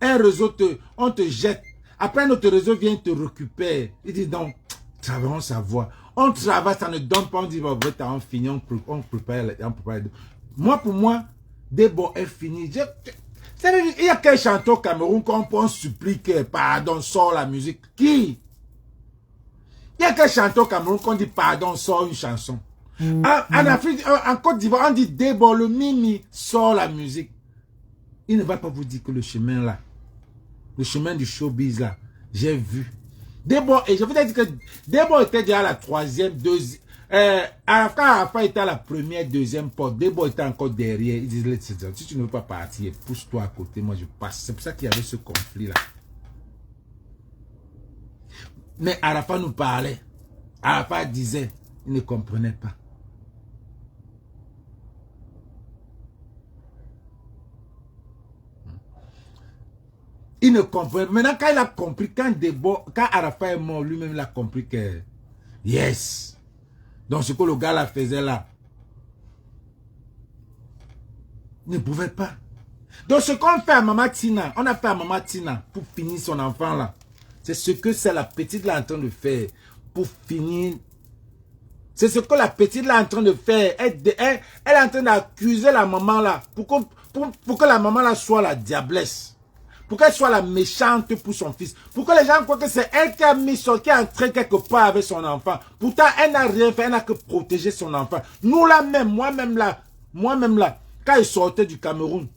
Un réseau on te jette. Après notre réseau vient, te récupère. Il dit donc, travaillons sa voix. On travaille, ça ne donne pas, on dit, bah, on finit, on prépare. Moi, pour moi, Debo est fini. Il y a quel chanteur au Cameroun qu'on supplie que, pardon, sort la musique. Qui? Il y a quel chanteur au Cameroun qu'on dit, pardon, sort une chanson. En Afrique, en Côte d'Ivoire, on dit, Debo, le Mimi, sort la musique. Il ne va pas vous dire que le chemin là, le chemin du showbiz là, j'ai vu. Debo, et je vous ai dit que Debo était déjà à la troisième, deuxième. Quand Arafa était à la première, deuxième porte, Debo était encore derrière. Il disait, si tu ne veux pas partir, pousse-toi à côté, moi je passe. C'est pour ça qu'il y avait ce conflit-là. Mais Arafa nous parlait. Arafa disait, il ne comprenait pas. Il ne comprenait pas. Maintenant, quand il a compris, quand Arafa est mort, lui-même il a compris que, yes. Donc ce que le gars là faisait là, il ne pouvait pas. Donc ce qu'on fait à Maman Tina, on a fait à Maman Tina pour finir son enfant là. C'est ce que c'est la petite là en train de faire pour finir. C'est ce que la petite là en train de faire. Elle est en train d'accuser la maman là pour que la maman là soit la diablesse. Pour qu'elle soit la méchante pour son fils. Pour que les gens croient que c'est elle qui a mis qui est entrée quelque part avec son enfant. Pourtant, elle n'a rien fait, elle n'a que protégé son enfant. Nous là même, moi-même là, quand il sortait du Cameroun,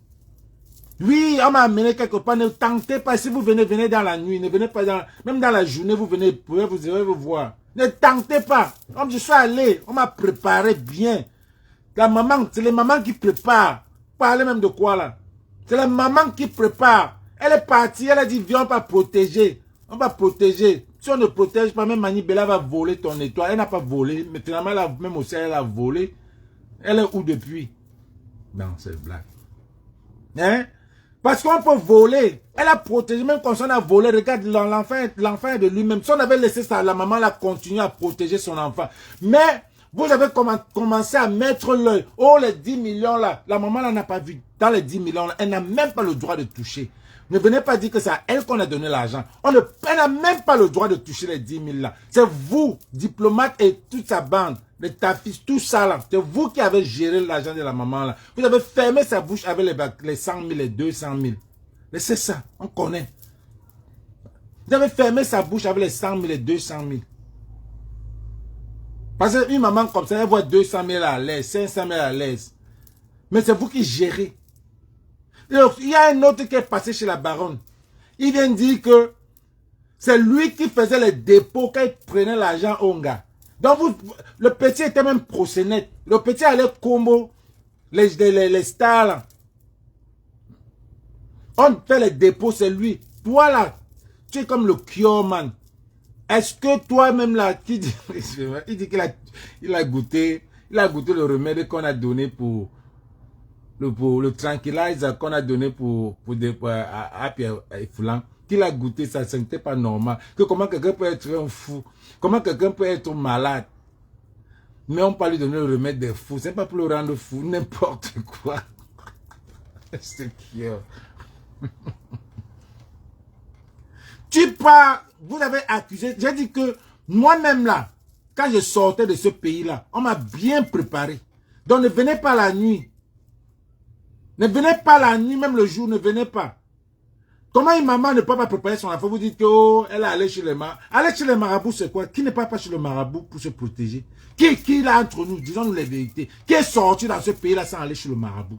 oui, on m'a amené quelque part, ne tentez pas, si vous venez dans la nuit, ne venez pas même dans la journée, vous venez, vous allez vous voir. Ne tentez pas. Comme je suis allé, on m'a préparé bien. La maman, c'est les mamans qui préparent. Parlez même de quoi là? C'est la maman qui prépare. Elle est partie, elle a dit, viens, on va protéger. On va protéger. Si on ne protège pas, même Mani Bella va voler ton étoile. Elle n'a pas volé, mais finalement, même aussi, elle a volé. Elle est où depuis? Non, c'est blague. Hein? Parce qu'on peut voler. Elle a protégé, même quand on a volé. Regarde, l'enfant est de lui-même. Si on avait laissé ça, la maman a continué à protéger son enfant. Mais, vous avez commencé à mettre l'œil. Oh, les 10 millions là. La maman n'a pas vu. Dans les 10 millions là, elle n'a même pas le droit de toucher. Ne venez pas dire que c'est à elle qu'on a donné l'argent. Elle n'a même pas le droit de toucher les 10 000 là. C'est vous, diplomate et toute sa bande, les tapis, tout ça là. C'est vous qui avez géré l'argent de la maman là. Vous avez fermé sa bouche avec les 100 000, les 200 000. Mais c'est ça, on connaît. Vous avez fermé sa bouche avec les 100 000, les 200 000. Parce qu'une maman comme ça, elle voit 200 000 à l'aise, 500 000 à l'aise. Mais c'est vous qui gérez. Il y a un autre qui est passé chez la baronne. Il vient dire que c'est lui qui faisait les dépôts quand il prenait l'argent au gars. Donc le petit était même prosénète. Le petit allait combo les stars là. On fait les dépôts, c'est lui. Toi là, tu es comme le Kioman. Est-ce que toi-même là, il dit qu'il a goûté le remède qu'on a donné pour le tranquillizer qu'on a donné à Pierre Foulan, qu'il a goûté, ça n'était pas normal. Que comment quelqu'un peut être un fou, comment quelqu'un peut être malade, mais on peut lui donner le remède des fous, c'est pas pour le rendre fou, n'importe quoi. C'est qui? Tu pars, vous avez accusé, j'ai dit que moi-même là, quand je sortais de ce pays-là, on m'a bien préparé. Donc ne venez pas la nuit. Ne venez pas la nuit, même le jour, ne venez pas. Comment une maman ne peut pas préparer son enfant? Vous dites que oh, elle est allée chez les marabouts. Aller chez les marabouts, c'est quoi? Qui n'est pas chez le marabout pour se protéger? Qui là entre nous, disons-nous les vérités? Qui est sorti dans ce pays-là sans aller chez le marabout?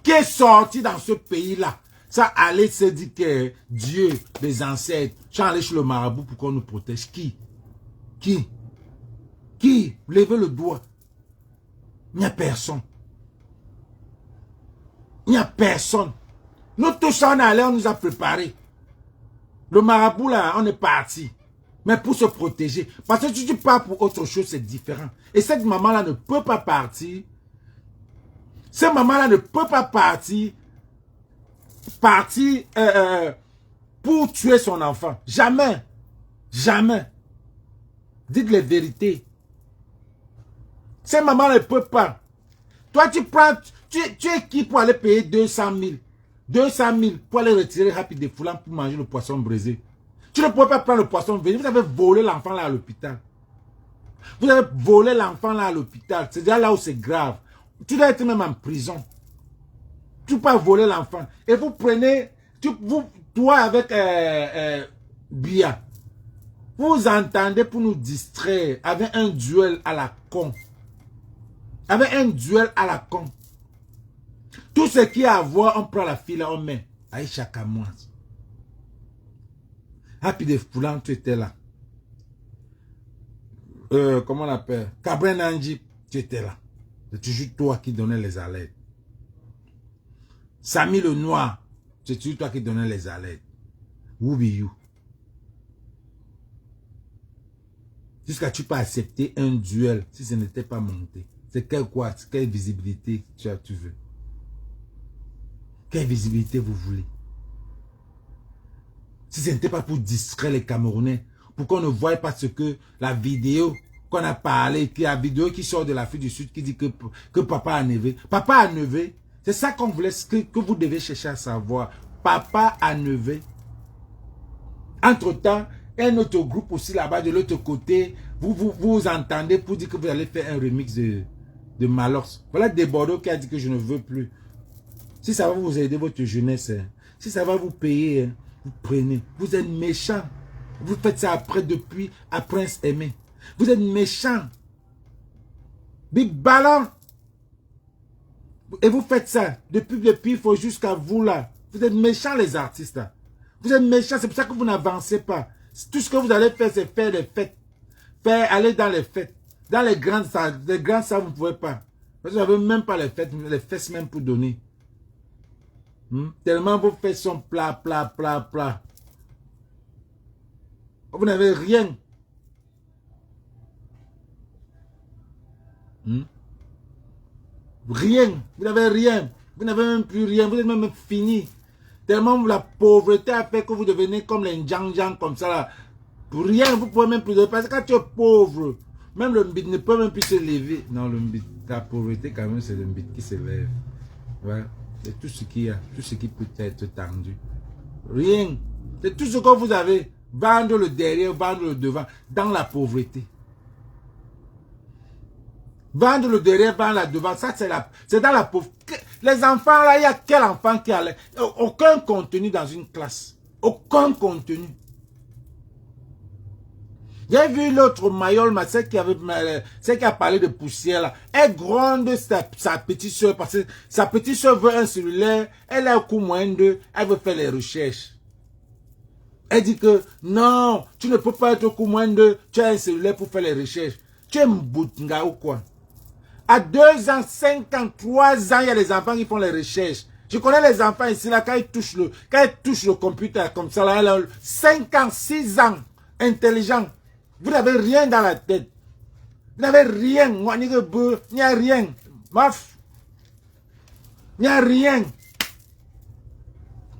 Qui est sorti dans ce pays-là sans aller se dire que Dieu, les ancêtres, sans aller chez le marabout pour qu'on nous protège? Qui? Qui? Qui? Levez le doigt. Il n'y a personne. Il n'y a personne. Nous tous on est allés, on nous a préparés. Le marabout là, on est parti. Mais pour se protéger. Parce que si tu pars pour autre chose, c'est différent. Et cette maman-là ne peut pas partir. Cette maman-là ne peut pas partir pour tuer son enfant. Jamais. Jamais. Dites les vérités. Cette maman ne peut pas. Toi, tu prends, tu es qui pour aller payer 200 000? 200 000 pour aller retirer rapide des foulants pour manger le poisson brisé. Tu ne pouvez pas prendre le poisson brisé. Vous avez volé l'enfant là à l'hôpital. Vous avez volé l'enfant là à l'hôpital. C'est déjà là où c'est grave. Tu dois être même en prison. Tu peux pas voler l'enfant. Et vous prenez, toi avec Bia, vous entendez pour nous distraire avec un duel à la con. Avec un duel à la con. Tout ce qui a à voir, on prend la fille là, on met. Aïcha Kamouaz. Happy de Foulan, tu étais là. Comment on l'appelle? Cabren Nanji, tu étais là. C'est toujours toi qui donnais les alertes. Samy le Noir, c'est toujours toi qui donnais les alertes. Who be you? Jusqu'à tu peux accepter un duel si ce n'était pas monté. C'est quelle visibilité tu veux? Quelle visibilité vous voulez? Si ce n'était pas pour distraire les Camerounais, pour qu'on ne voie pas ce que la vidéo qu'on a parlé, la vidéo qui sort de l'Afrique du Sud qui dit que papa a nevé. Papa a nevé. C'est ça qu'on voulait, que vous devez chercher à savoir. Papa a nevé. Entre-temps, un autre groupe aussi là-bas de l'autre côté, vous entendez pour dire que vous allez faire un remix de Malox. Voilà Desbordeaux qui a dit que je ne veux plus. Si ça va vous aider votre jeunesse, hein, si ça va vous payer, hein, vous prenez. Vous êtes méchants. Vous faites ça après depuis à Prince Aimé. Vous êtes méchants. Big Ballon. Et vous faites ça. Depuis, il faut jusqu'à vous là. Vous êtes méchants les artistes là. Vous êtes méchants, c'est pour ça que vous n'avancez pas. Tout ce que vous allez faire, c'est faire des fêtes. Aller dans les fêtes. Dans les grandes salles, vous ne pouvez pas. Parce que vous n'avez même pas les fêtes, les fesses même pour donner. Tellement vos fesses sont plat. Vous n'avez rien. Rien. Vous n'avez rien. Vous n'avez même plus rien. Vous êtes même fini. Tellement la pauvreté a fait que vous devenez comme les Ndjang comme ça là. Pour rien, vous pouvez même plus. Parce que quand tu es pauvre, même le mbit ne peut même plus se lever. Non, le mbit, la pauvreté quand même, c'est le mbit qui se lève. Ouais. C'est tout ce qu'il y a. Tout ce qui peut être tendu. Rien. C'est tout ce que vous avez. Vendre le derrière, vendre le devant. Dans la pauvreté. Vendre le derrière, vendre le devant. Ça, c'est dans la pauvreté. Les enfants, là, il y a quel enfant qui a... Aucun contenu dans une classe. Aucun contenu. J'ai vu l'autre Mayol, celle qui a parlé de poussière là. Elle gronde sa petite soeur parce que sa petite soeur veut un cellulaire. Elle a un coup moins d'eux. Elle veut faire les recherches. Elle dit que non, tu ne peux pas être au coup moins d'eux. Tu as un cellulaire pour faire les recherches. Tu es mboutinga ou quoi? À 2 ans, 5 ans, 3 ans, il y a les enfants qui font les recherches. Je connais les enfants ici là, quand ils touchent le computer comme ça là, elle a 5 ans, 6 ans, intelligent. Vous n'avez rien dans la tête. Vous n'avez rien. Il n'y a rien. Maf. Il n'y a rien.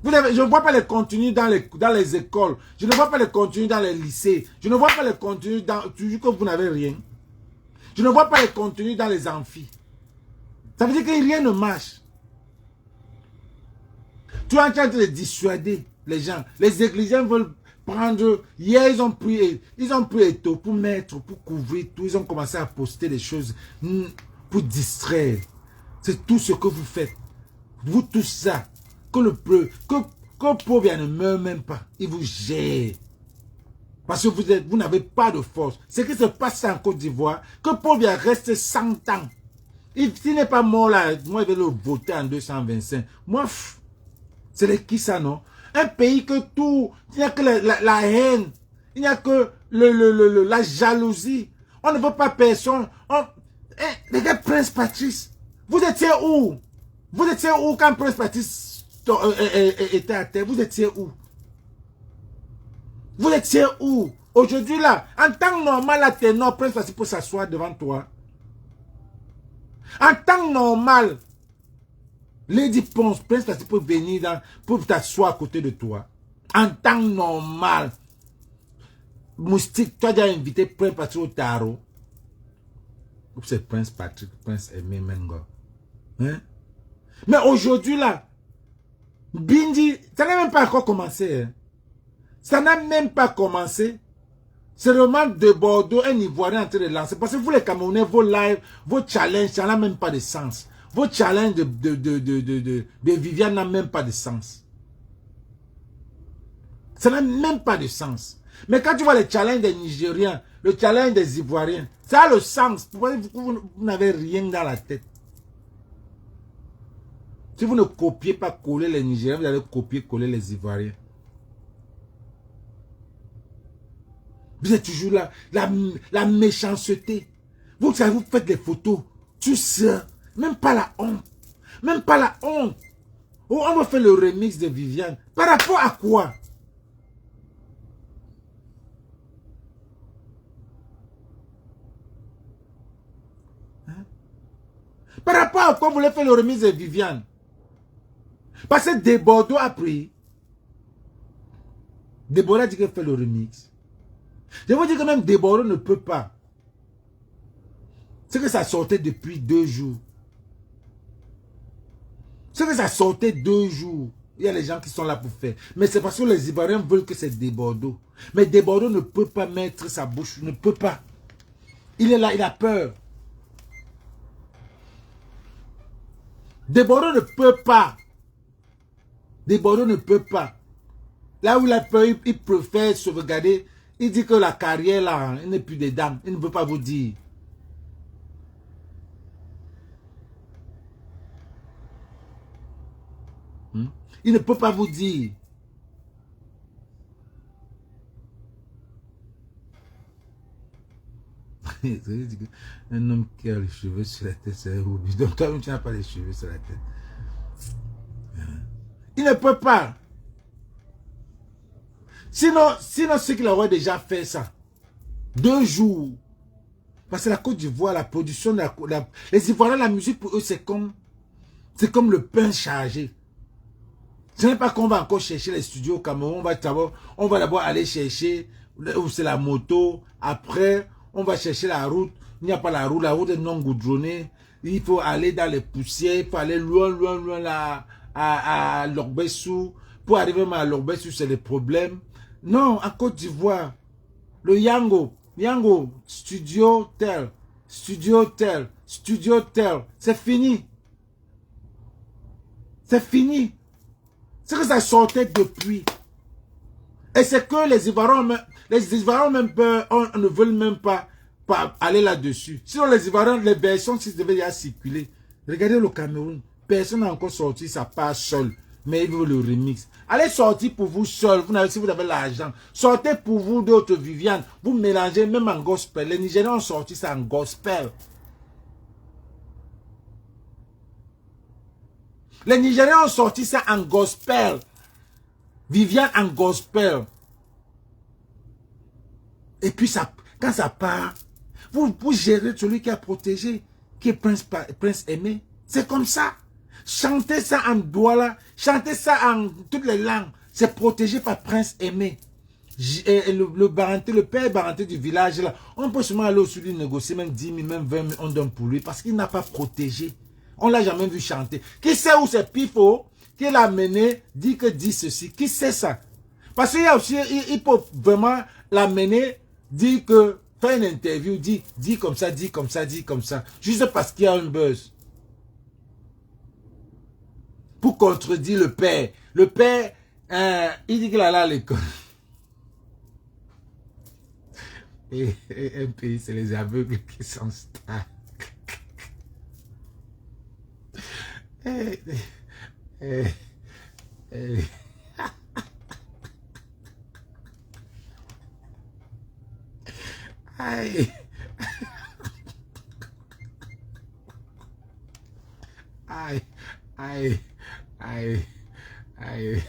Je ne vois pas les contenus dans les écoles. Je ne vois pas les contenus dans les lycées. Je ne vois pas les contenus dans... Toujours que vous n'avez rien. Je ne vois pas les contenus dans les amphis. Ça veut dire que rien ne marche. Tu es en train de dissuader les gens. Les églisiens veulent prendre... Hier, ils ont pris Eto pour mettre, pour couvrir tout. Ils ont commencé à poster des choses pour distraire. C'est tout ce que vous faites. Vous tous ça. Que le pauvre ne meurt même pas. Il vous gère. Parce que vous n'avez pas de force. Ce qui se passe en Côte d'Ivoire, que pauvre reste 100 ans. S'il n'est pas mort là, moi je vais le voter en 225. Moi, c'est qui ça, non? Un pays que tout, il n'y a que la haine, il n'y a que la jalousie. On ne veut pas personne. Les gars, Prince Patrice, vous étiez où? Vous étiez où quand Prince Patrice était à terre? Vous étiez où? Vous étiez où? Aujourd'hui là, en temps normal, la ténor, Prince Patrice peut s'asseoir devant toi. En temps normal, Lady Ponce, Prince Patrice peut venir pour t'asseoir à côté de toi. En temps normal. Moustique, tu as déjà invité Prince Patrick au tarot. C'est Prince Patrick, Prince Aimé Mengo. Hein? Mais aujourd'hui là, Bindi, ça n'a même pas encore commencé. Hein? Ça n'a même pas commencé. C'est le roman de Bordeaux, un Ivoirien en train de lancer. Parce que vous les Camerounais, vos lives, vos challenges, ça n'a même pas de sens. Vos challenges de Viviane n'a même pas de sens. Ça n'a même pas de sens. Mais quand tu vois les challenges des Nigériens, le challenge des Ivoiriens, ça a le sens. Pourquoi vous n'avez rien dans la tête? Si vous ne copiez pas coller les Nigériens, vous allez copier coller les Ivoiriens. Vous êtes toujours là, la méchanceté. Vous savez, vous faites des photos, tu sais, même pas la honte. Même pas la honte. Oh, on va faire le remix de Viviane. Par rapport à quoi? Par rapport à quoi vous voulez faire le remix de Viviane? Parce que Debordo a pris. Deborah a dit qu'elle fait le remix. Je vous dis que même Debordo ne peut pas. C'est que ça sortait depuis 2 jours. C'est que ça sortait 2 jours. Il y a les gens qui sont là pour faire. Mais c'est parce que les Ivoiriens veulent que c'est Debordo. Mais Debordo ne peut pas mettre sa bouche. Ne peut pas. Il est là, il a peur. Debordo ne peut pas. Debordo ne peut pas. Là où il a peur, il préfère sauvegarder. Il dit que la carrière là, il n'est plus dedans. Il ne peut pas vous dire. Il ne peut pas vous dire. Un homme qui a les cheveux sur la tête, c'est un hobby. Donc toi-même, tu n'as pas les cheveux sur la tête. Il ne peut pas. Sinon ceux qui l'auraient déjà fait ça. 2 jours. Parce que la Côte d'Ivoire, la production, les Ivoiriens, la musique pour eux, c'est comme le pain chargé. Ce n'est pas qu'on va encore chercher les studios au Cameroun. On va d'abord aller chercher où c'est la moto. Après, on va chercher la route. Il n'y a pas la route est non goudronnée. Il faut aller dans les poussières. Il faut aller loin là, à Lorbessou. Pour arriver même à Lorbessou, c'est le problème. Non, en Côte d'Ivoire, le Yango, studio tel, c'est fini. C'est fini. C'est que ça sortait depuis. Et c'est que les Ivoiriens même peur, on ne veulent même pas aller là-dessus. Sinon les Ivoiriens, les versions, s'ils devaient y circuler. Regardez le Cameroun. Personne n'a encore sorti, ça part seul. Mais ils veulent le remix. Allez sortir pour vous seul, si vous avez l'argent. Sortez pour vous d'autres Viviane. Vous mélangez même en gospel. Les Nigériens ont sorti ça en gospel. Les Nigériens ont sorti ça en gospel. Viviane en gospel. Et puis ça, quand ça part, vous gérez celui qui a protégé, qui est Prince Aimé. C'est comme ça. Chantez ça en douala, chantez ça en toutes les langues. C'est protégé par Prince Aimé. Le père Baranté du village, là, on peut seulement aller au-dessus lui négocier, même 10 000, même 20 000, on donne pour lui, parce qu'il n'a pas protégé. On ne l'a jamais vu chanter. Qui sait où c'est Pifo, qui l'a mené, dit ceci. Qui sait ça? Parce qu'il y a aussi, il peut vraiment l'amener, dire que, faire une interview, dit comme ça, dit comme ça, dit comme ça. Juste parce qu'il y a un buzz. Pour contredire le père. Le père, il dit qu'il allait à l'école. Et un pays, c'est les aveugles qui sont stars. Aïe. Aïe. Aïe. Aïe. Aïe.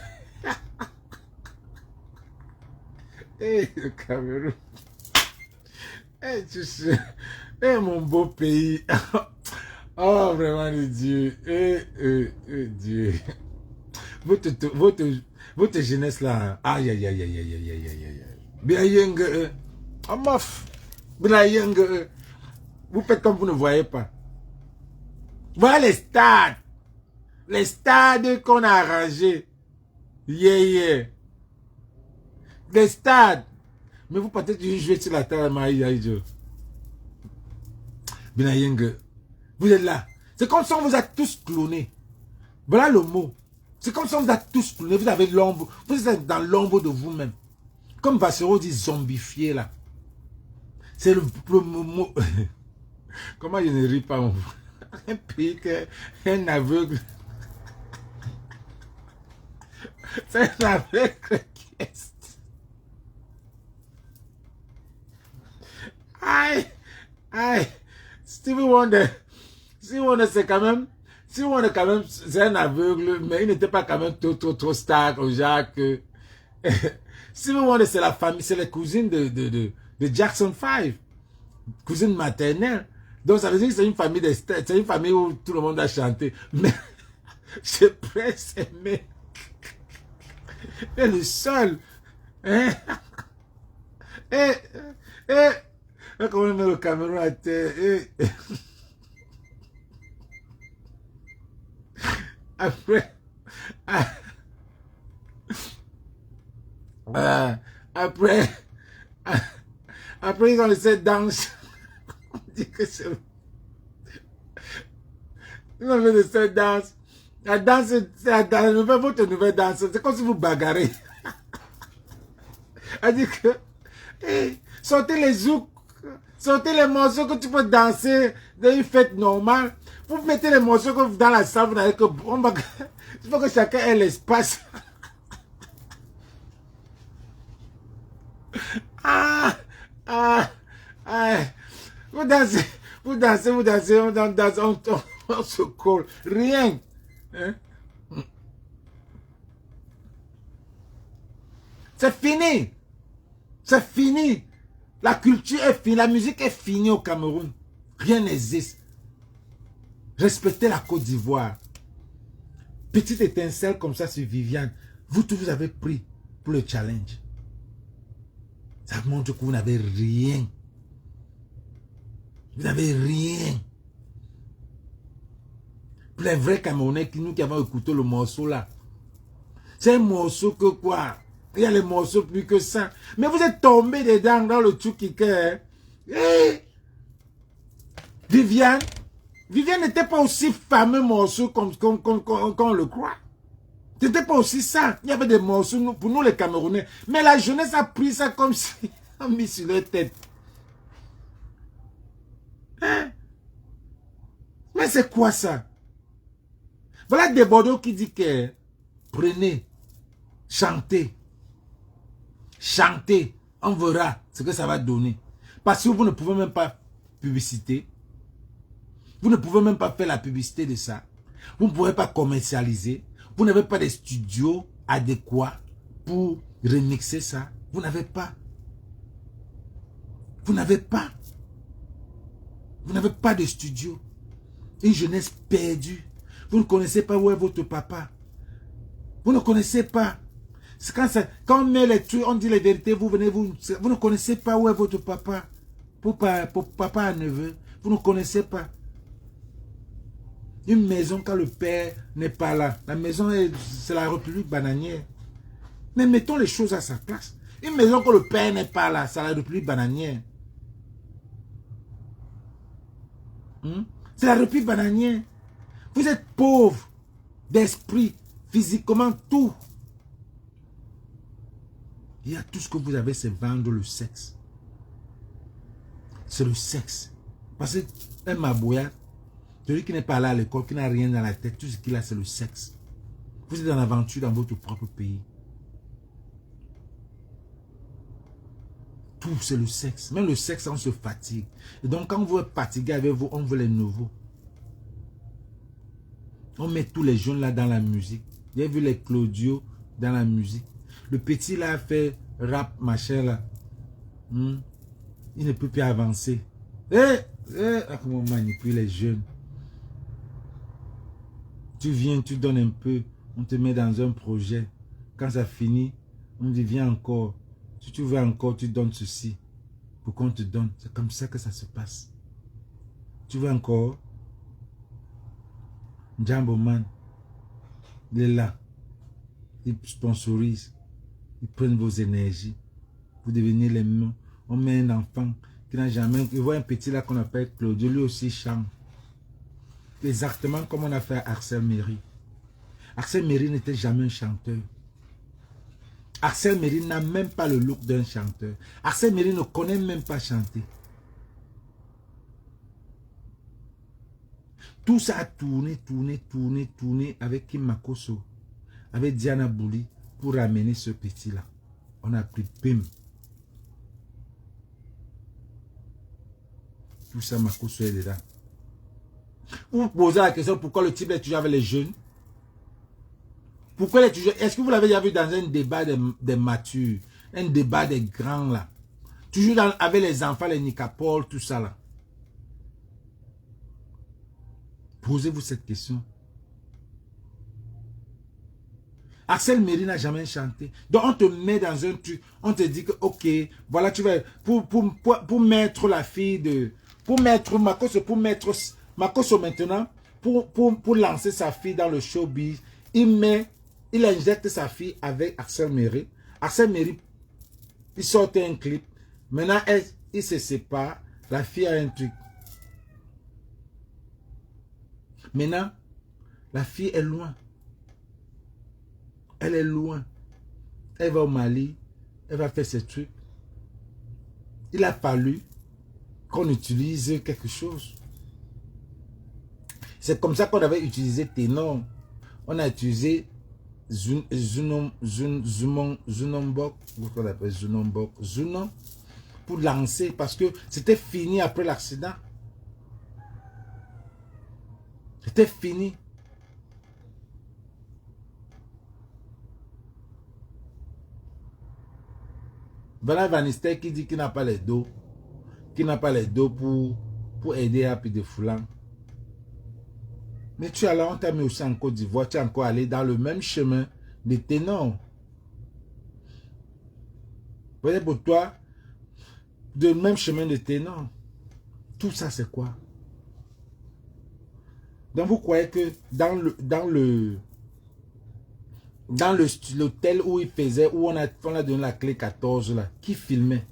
Eh, le Cameroun. Eh, tu sais. Eh, mon beau pays. Oh, vraiment, le Dieu. Dieu. Votre jeunesse là. Aïe, aïe, aïe, aïe, aïe, aïe, aïe, aïe, aïe. Bien, young. Amaf. Bien, young. Vous faites comme vous ne voyez pas. Voilà les stades. Les stades qu'on a arrangés. Yeah, yeah. Les stades. Mais vous partez toujours jouer sur la terre, Maï, Aïdjo. Bien, young. Vous êtes là. C'est comme si on vous a tous clonés. Voilà le mot. C'est comme si on vous a tous clonés. Vous avez l'ombre. Vous êtes dans l'ombre de vous-même. Comme Bassero dit zombifié là. C'est le mot. Comment je ne ris pas mon... Un pays un aveugle. C'est un aveugle qui est. Aïe. Aïe. Stevie Wonder. Stevie Wonder c'est quand même. Stevie Wonder quand même c'est un aveugle. Mais il n'était pas quand même trop star comme Jacques. Stevie Wonder c'est la famille. C'est les cousines de Jackson 5. Cousine maternelle. Donc ça veut dire que c'est une famille de stars. C'est une famille où tout le monde a chanté. Mais je presse aimer. Et le seul. Hein? Comment on met le Cameroun à terre? Après. Après. Après, ils ont laissé danse. On dit que c'est. Ils ont fait de cette danse. La danse, c'est votre nouvelle danse. C'est comme si vous bagarrez. Elle dit que. Hey, sortez les zouks. Sortez les morceaux que tu peux danser dans une fête normale. Vous mettez les morceaux que dans la salle, vous n'avez que. Il faut que chacun ait l'espace. Vous dansez, on se colle. Rien. Hein? C'est fini. C'est fini. La culture est finie. La musique est finie au Cameroun. Rien n'existe. Respectez la Côte d'Ivoire. Petite étincelle comme ça sur Viviane. Vous tous, vous avez pris pour le challenge. Ça montre que vous n'avez rien. Vous n'avez rien. Pour les vrais Camerounais, nous qui avons écouté le morceau là. C'est un morceau que quoi? Il y a les morceaux plus que ça. Mais vous êtes tombé dedans dans le Tchoukike. Hey! Viviane n'était pas aussi fameux morceau comme on le croit. C'était pas aussi ça. Il y avait des morceaux pour nous les Camerounais. Mais la jeunesse a pris ça comme si on a mis sur leur tête. Hein? Mais c'est quoi ça? Voilà des Bordeaux qui dit que prenez, chantez, on verra ce que ça va donner. Parce que vous ne pouvez même pas publiciter. Vous ne pouvez même pas faire la publicité de ça. Vous ne pouvez pas commercialiser. Vous n'avez pas de studio adéquat pour remixer ça. Vous n'avez pas. Vous n'avez pas. Vous n'avez pas de studio. Une jeunesse perdue. Vous ne connaissez pas où est votre papa. Vous ne connaissez pas. Quand on met les trucs, on dit les vérités, vous venez, vous ne connaissez pas où est votre papa. Pour papa à neveu. Vous ne connaissez pas. Une maison quand le père n'est pas là. La maison, c'est la République bananière. Mais mettons les choses à sa place. Une maison quand le père n'est pas là, c'est la République bananière. C'est la République bananière. Vous êtes pauvre d'esprit, physiquement, tout. Il y a tout ce que vous avez, c'est vendre le sexe. C'est le sexe. Parce qu'un mabouya, celui qui n'est pas là à l'école, qui n'a rien dans la tête, tout ce qu'il a, c'est le sexe. Vous êtes en aventure dans votre propre pays. Tout, c'est le sexe. Même le sexe, on se fatigue. Et donc, quand vous êtes fatigué avec vous, on veut les nouveaux. On met tous les jeunes là dans la musique. J'ai vu les Claudio dans la musique. Le petit là a fait rap, machin là. Il ne peut plus avancer. Comment on manipule les jeunes. Tu viens, tu donnes un peu. On te met dans un projet. Quand ça finit, on dit viens encore. Si tu veux encore, tu donnes ceci. Pour qu'on te donne. C'est comme ça que ça se passe. Tu veux encore? Jambo Man. Il est là. Il sponsorise. Ils prennent vos énergies. Vous devenez les mêmes. On met un enfant qui n'a jamais... Il voit un petit là qu'on appelle Claudio. Lui aussi chante. Exactement comme on a fait à Axel Méry. Axel Méry n'était jamais un chanteur. Axel Méry n'a même pas le look d'un chanteur. Axel Méry ne connaît même pas chanter. Tout ça a tourné avec Kim Makosso, avec Diana Bouli pour ramener ce petit-là. On a pris Pim. Tout ça, Makosso est dedans. Vous vous posez la question pourquoi le type est toujours avec les jeunes. Pourquoi il est toujours... Est-ce que vous l'avez déjà vu dans un débat des matures, un débat des grands là? Toujours avec les enfants, les Nicapol, tout ça là. Posez-vous cette question. Axel Méry n'a jamais chanté. Donc on te met dans un truc, on te dit que ok, voilà tu vas pour mettre la fille de, pour mettre Makosso maintenant, pour lancer sa fille dans le showbiz, il injecte sa fille avec Axel Méry. Axel Méry, il sortait un clip. Maintenant il se sépare, la fille a un truc. Maintenant, la fille est loin. Elle est loin. Elle va au Mali. Elle va faire ses trucs. Il a fallu qu'on utilise quelque chose. C'est comme ça qu'on avait utilisé Ténor. On a utilisé Zunom pour lancer parce que c'était fini après l'accident. C'était fini. Voilà Vanister qui dit qu'il n'a pas les dos. Qu'il n'a pas les dos pour aider Happy de Foulan. Mais tu es là, on t'a mis aussi en Côte d'Ivoire. Tu es encore allé dans le même chemin de Ténor. Vous voyez pour toi, le même chemin de Ténor. Tout ça c'est quoi? Donc vous croyez que dans l'hôtel où il faisait, où on a donné la clé 14 là, qui filmait?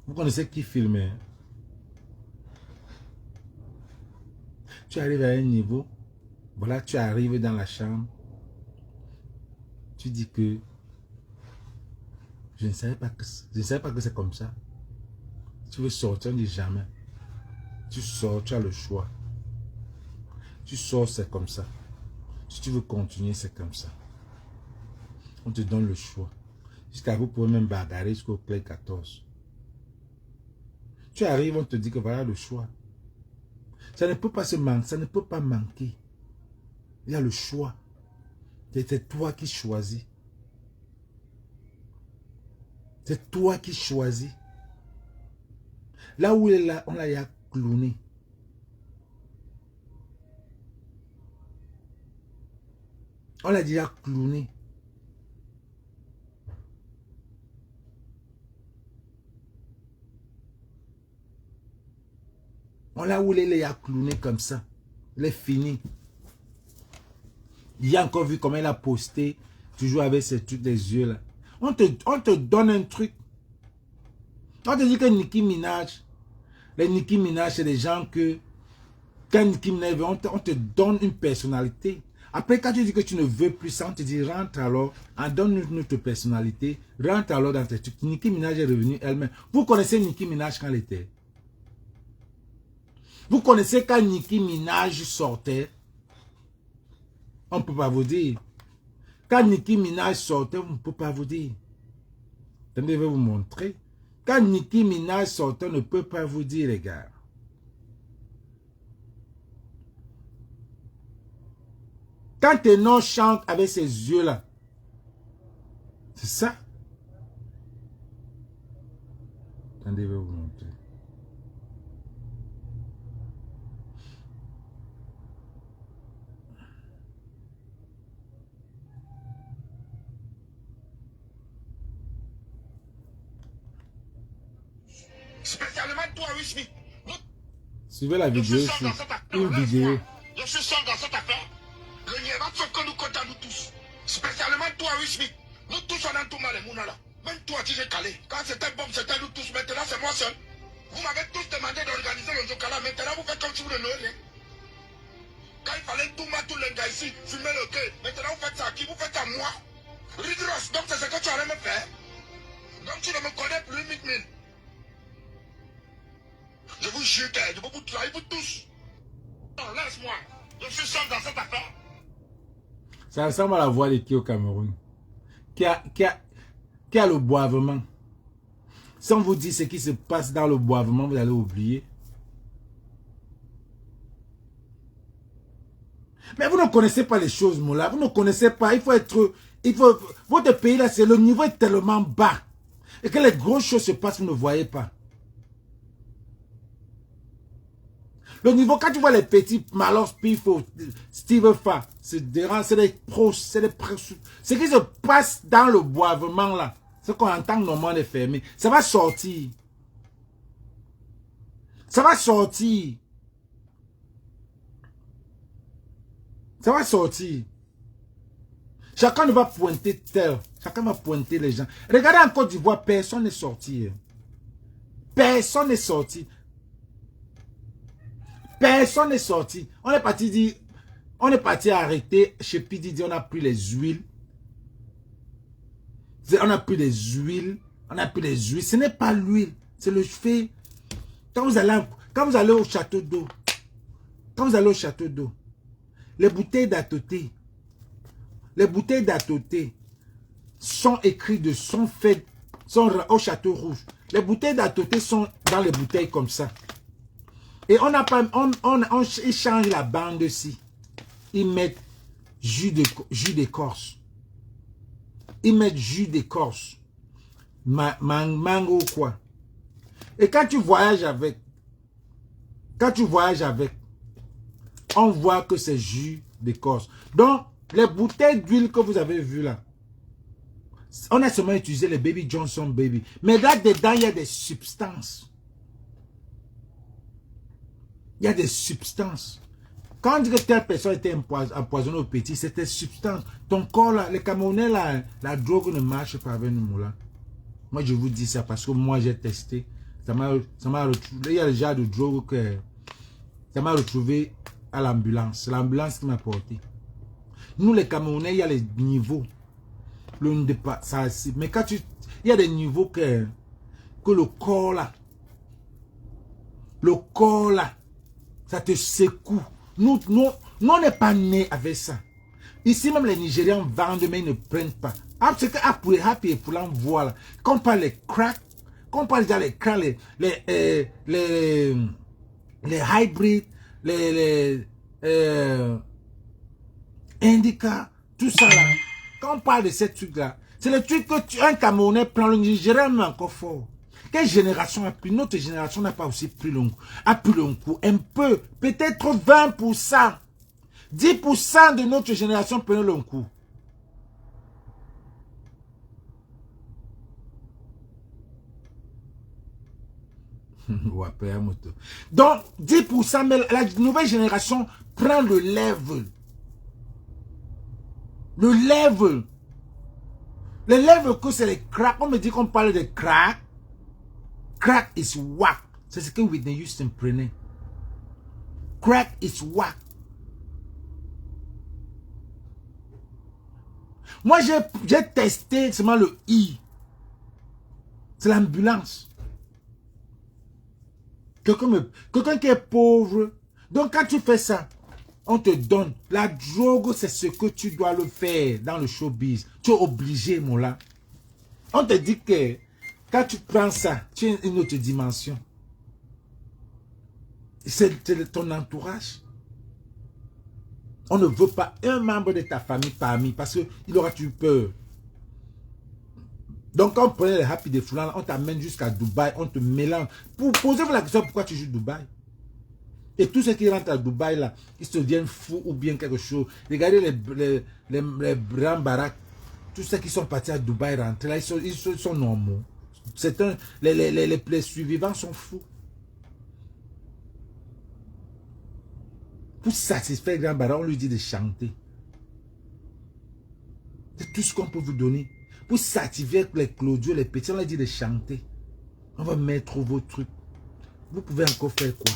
Vous connaissez qui filmait? Tu arrives à un niveau, voilà, tu arrives dans la chambre, tu dis que je ne savais pas que c'est comme ça. Tu veux sortir, on dit jamais. Tu sors, tu as le choix. Tu sors, c'est comme ça. Si tu veux continuer, c'est comme ça. On te donne le choix. Jusqu'à vous pouvez même bagarrer jusqu'au clé 14. Tu arrives, on te dit que voilà le choix. Ça ne peut pas se manquer, ça ne peut pas manquer. Il y a le choix. C'est toi qui choisis. C'est toi qui choisis. Là où il est là, on l'a clowné. On l'a déjà clowné. On l'a où il a clowné comme ça. Il est fini. Il a encore vu comment il a posté, toujours avec ses trucs des yeux là. On te donne un truc. On te dit que Nicki Minaj, les Nicki Minaj, c'est des gens que, quand Nicki Minaj, on te donne une personnalité. Après, quand tu dis que tu ne veux plus ça, on te dit rentre alors, donne notre personnalité, rentre alors dans tes trucs. Nicki Minaj est revenue elle-même. Vous connaissez Nicki Minaj quand elle était? Vous connaissez quand Nicki Minaj sortait? On ne peut pas vous dire. Quand Nicki Minaj sortait, on ne peut pas vous dire. Je vais vous montrer. Quand Nicki Minaj sort, on ne peut pas vous dire, les gars. Quand Ténor chante avec ses yeux-là, c'est ça. Attendez, je vais vous montrer. Spécialement toi, Wismi. Suivez la vidéo sur une vidéo. Je suis seul dans cette affaire. Le Niéva que nous comptons nous tous. Spécialement toi, Wismi. Nous tous on a tout mal et Mouna là. Même toi, tu j'ai calé. Quand c'était bon, c'était nous tous. Maintenant, c'est moi seul. Vous m'avez tous demandé d'organiser le Jokala. Maintenant, vous faites comme si vous le Noël. Quand il fallait tout mettre tous les gars ici, fumer le quai. Maintenant, vous faites ça à qui? Vous faites ça à moi. Rigorous. Donc, c'est ce que tu allais me faire. Donc, tu ne me connais plus, Mikmin. Je vous jure que je vais vous trahir, vous tous. Non, laisse-moi. Je suis seul dans cette affaire. Ça ressemble à la voix de qui au Cameroun? Qui a le boivement. Si on vous dit ce qui se passe dans le boivement, vous allez oublier. Mais vous ne connaissez pas les choses, Moula. Vous ne connaissez pas. Votre pays là, le niveau est tellement bas. Et que les grosses choses se passent, vous ne voyez pas. Le niveau, quand tu vois les petits Malos Pifo, Steve Fa, c'est des pros, c'est des pros. Ce qui se passe dans le boivement là, ce qu'on entend normalement est fermé, ça va sortir. Ça va sortir. Ça va sortir. Chacun va pointer tel. Chacun va pointer les gens. Regardez en Côte d'Ivoire, personne n'est sorti. Personne n'est sorti. Personne n'est sorti. On est parti arrêter chez Pididi, on a pris les huiles. On a pris les huiles. On a pris les huiles. Ce n'est pas l'huile. C'est le fait. Quand vous allez au château d'eau. Quand vous allez au château d'eau. Les bouteilles d'Atoté. Les bouteilles d'Atoté sont écrites sont au château rouge. Les bouteilles d'Atoté sont dans les bouteilles comme ça. Et ils changent la bande aussi. Ils mettent jus d'écorce. Ils mettent jus d'écorce. Mango ou quoi. Et quand tu voyages avec, on voit que c'est jus d'écorce. Donc, les bouteilles d'huile que vous avez vues là, on a seulement utilisé les Baby Johnson Baby. Mais là, dedans, il y a des substances. Il y a des substances. Quand on dit que telle personne était empoisonnée au petit, c'est des substances. Ton corps là, les Camerounais là, la drogue ne marche pas avec nous là. Moi je vous dis ça parce que moi j'ai testé. Ça m'a retrouvé. Il y a le genre de drogue que ça m'a retrouvé à l'ambulance. C'est l'ambulance qui m'a porté. Nous les Camerounais, il y a les niveaux. Mais quand il y a des niveaux que le corps là, ça te secoue. Nous on n'est pas nés avec ça. Ici, même les Nigérians vendent, mais ils ne prennent pas. C'est qu'après, Happy et Poulan, voilà. Quand on parle des crack, quand on parle des crack, les hybrids, les indica, tout ça là. Quand on parle de ces trucs-là, c'est le truc que un Camerounais prend, le Nigérien mais encore fort. Quelle génération a pris? Notre génération n'a pas aussi pris le coup. Un peu, peut-être 20%. 10% de notre génération prenait le coup. Donc, 10%, mais la nouvelle génération prend le level. Le level. Le level que c'est les crack. On me dit qu'on parle de crack. Crack is whack. C'est ce que Whitney Houston prenait. Crack is whack. Moi, j'ai testé seulement le I. C'est l'ambulance. Quelqu'un qui est pauvre. Donc, quand tu fais ça, on te donne. La drogue, c'est ce que tu dois le faire dans le showbiz. Tu es obligé, mon là. On te dit que Quand tu prends ça, tu as une autre dimension. C'est ton entourage. On ne veut pas un membre de ta famille parmi parce qu'il aura eu peur. Donc, quand on prenait les Happy des Foulans, on t'amène jusqu'à Dubaï, on te mélange. Posez-vous la question pourquoi tu joues Dubaï. Et tous ceux qui rentrent à Dubaï, là, ils se deviennent fous ou bien quelque chose. Regardez les grands baraques. Tous ceux qui sont partis à Dubaï rentrer, là, ils sont normaux. Les survivants sont fous. Pour satisfaire le grand barak, on lui dit de chanter. C'est tout ce qu'on peut vous donner. Pour satisfaire les Claudio, les petits, on leur dit de chanter. On va mettre vos trucs. Vous pouvez encore faire quoi?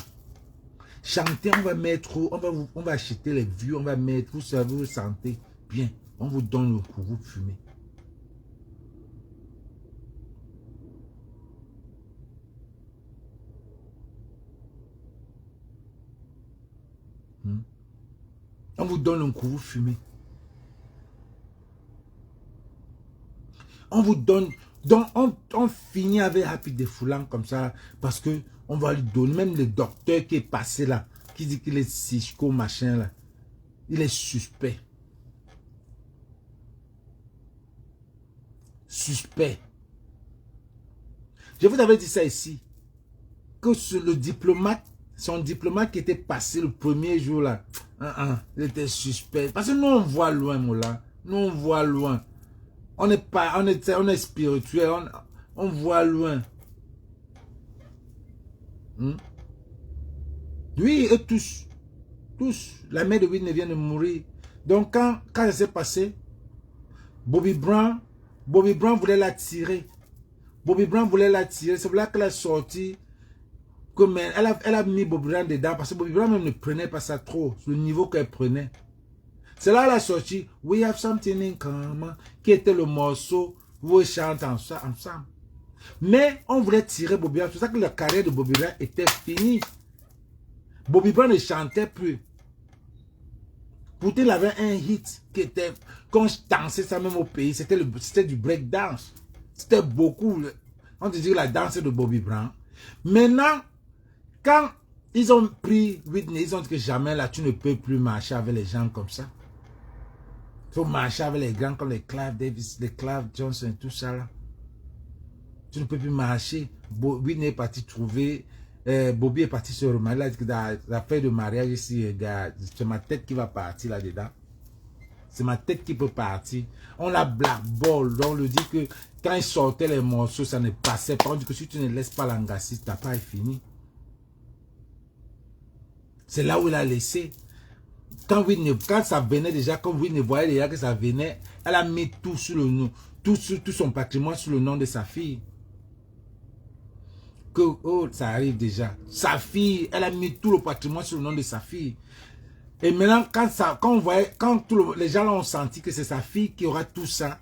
Chanter, on va mettre, on va acheter les vues, on va mettre, vous savez, vous sentez bien. On vous donne le coup, vous fumez. On vous donne un coup, vous fumez. On vous donne, donc on finit avec Happy des Foulans comme ça, parce que on va lui donner, même le docteur qui est passé là, qui dit qu'il est Cisco, machin là, il est suspect. Suspect. Je vous avais dit ça ici, que le diplomate, son diplomate qui était passé le premier jour là, il était suspect. Parce que nous on voit loin, Moula. Nous on voit loin. On est spirituel, on voit loin. Oui, eux tous, la mère de Whitney vient de mourir. Donc quand ça s'est passé, Bobby Brown voulait la tirer. C'est là qu'elle a sorti. Elle a mis Bobby Brown dedans parce que Bobby Brown même ne prenait pas ça trop, le niveau qu'elle prenait. C'est là qu'elle a sorti We Have Something in Common, qui était le morceau où ils chantent ensemble. Mais on voulait tirer Bobby Brown, c'est pour ça que la carrière de Bobby Brown était finie. Bobby Brown ne chantait plus. Pourtant, il avait un hit qui était, quand je dansais ça même au pays, c'était du break dance. C'était beaucoup. On te dit la danse de Bobby Brown. Maintenant, quand ils ont pris Whitney, ils ont dit que jamais là, tu ne peux plus marcher avec les gens comme ça. Il faut marcher avec les grands comme les Clive Davis, les Clive Johnson, tout ça là. Tu ne peux plus marcher. Whitney est parti trouver, Bobby est parti se remarier. Là, dans l'affaire de mariage ici, c'est ma tête qui va partir là-dedans. C'est ma tête qui peut partir. On la blackball. On lui dit que quand il sortait les morceaux, ça ne passait pas. On dit que si tu ne laisses pas l'angassiste, ta part est finie. C'est là où il a laissé. Quand ça venait déjà, quand Whitney voyait déjà que ça venait, elle a mis tout sur le nom, tout son patrimoine sur le nom de sa fille. Oh, ça arrive déjà. Sa fille, elle a mis tout le patrimoine sur le nom de sa fille. Et maintenant, quand les gens ont senti que c'est sa fille qui aura tout ça,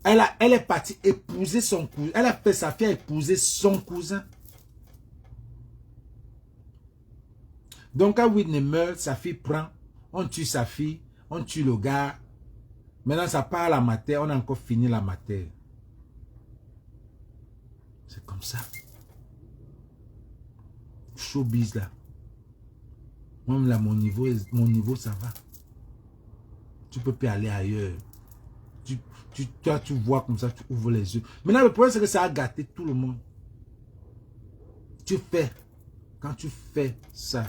elle est partie épouser son cousin. Elle a fait sa fille épouser son cousin. Donc, quand Whitney meurt, sa fille prend, on tue sa fille, on tue le gars. Maintenant, ça part à la matière, on a encore fini la matière. C'est comme ça. Showbiz là. Même là, mon niveau, ça va. Tu peux plus aller ailleurs. Toi, tu vois comme ça, tu ouvres les yeux. Maintenant, le problème, c'est que ça a gâté tout le monde. Quand tu fais ça,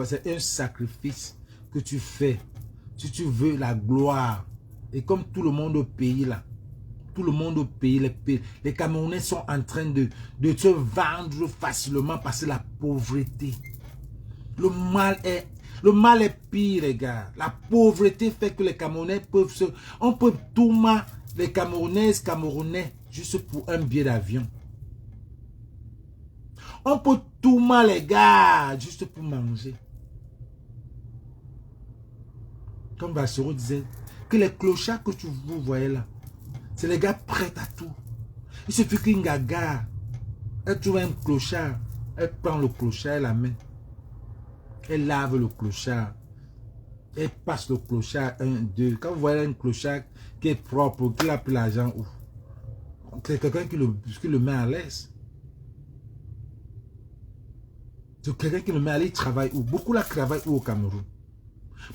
c'est un sacrifice que tu fais. Si tu veux la gloire, et comme tout le monde au pays là, tout le monde au pays, les Camerounais sont en train de se vendre facilement parce que la pauvreté. Le mal est pire, les gars. La pauvreté fait que les Camerounais on peut tout mal, les Camerounais, juste pour un billet d'avion. On peut tout mal, les gars, juste pour manger. Comme Bassero disait, que les clochards que vous voyez là, c'est les gars prêts à tout. Il suffit qu'une gaga, elle trouve un clochard, elle prend le clochard, elle la met. Elle lave le clochard. Elle passe le clochard 1, 2. Quand vous voyez un clochard qui est propre, qui a pris l'argent, c'est quelqu'un qui le met à l'aise. C'est quelqu'un qui le met à l'aise, il travaille où? Beaucoup là travaillent où au Cameroun?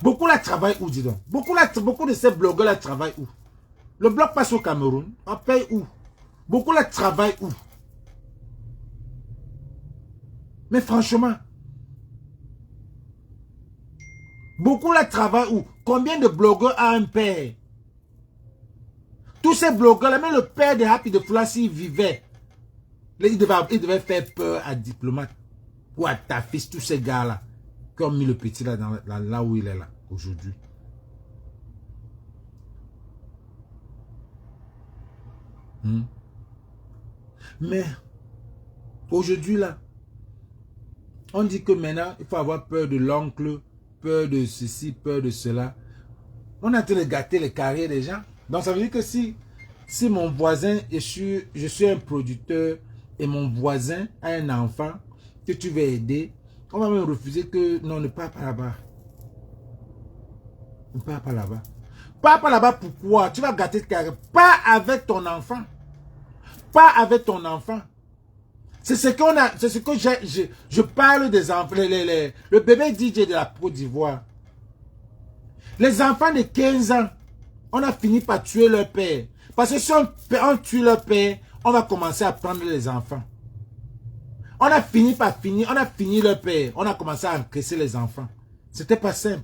Beaucoup là travaillent où, dis donc? Beaucoup de ces blogueurs là travaillent où? Le blog passe au Cameroun, on paye où? Beaucoup là travaillent où? Mais franchement, beaucoup là travaillent où? Combien de blogueurs a un père? Tous ces blogueurs là, même le père de Happy de Fula, s'il vivait, il devait faire peur à Diplomate ou à ta fils, tous ces gars là qui ont mis le petit là, là où il est là aujourd'hui. Mais aujourd'hui là, on dit que maintenant il faut avoir peur de l'oncle, peur de ceci, peur de cela. On a en train de gâter les carrières des gens. Donc ça veut dire que si mon voisin, je suis un producteur et mon voisin a un enfant que tu veux aider, on va me refuser que non, ne pars pas là-bas. Ne pars pas là-bas. Pars pas là-bas, pourquoi? Tu vas gâter tes carrières. Pas avec ton enfant. Pas avec ton enfant. C'est ce qu'on a, c'est ce que je parle des enfants, le bébé DJ de la Côte d'Ivoire. Les enfants de 15 ans, on a fini par tuer leur père. Parce que si on tue leur père, on va commencer à prendre les enfants. On a fini leur père. On a commencé à encaisser les enfants. C'était pas simple.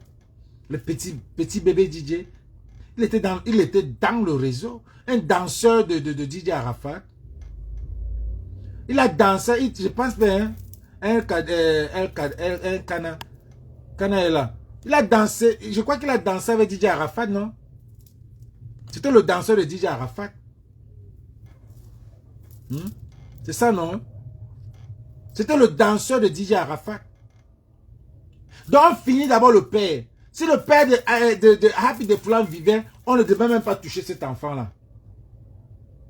Le petit bébé DJ, il était dans le réseau. Un danseur de DJ Arafat. Il a dansé, je pense bien, Kana est là. Il a dansé, je crois qu'il a dansé avec DJ Arafat, non? C'était le danseur de DJ Arafat. C'est ça, non? C'était le danseur de DJ Arafat. Donc, on finit d'abord le père. Si le père de Happy de Flan vivait, on ne devait même pas toucher cet enfant-là.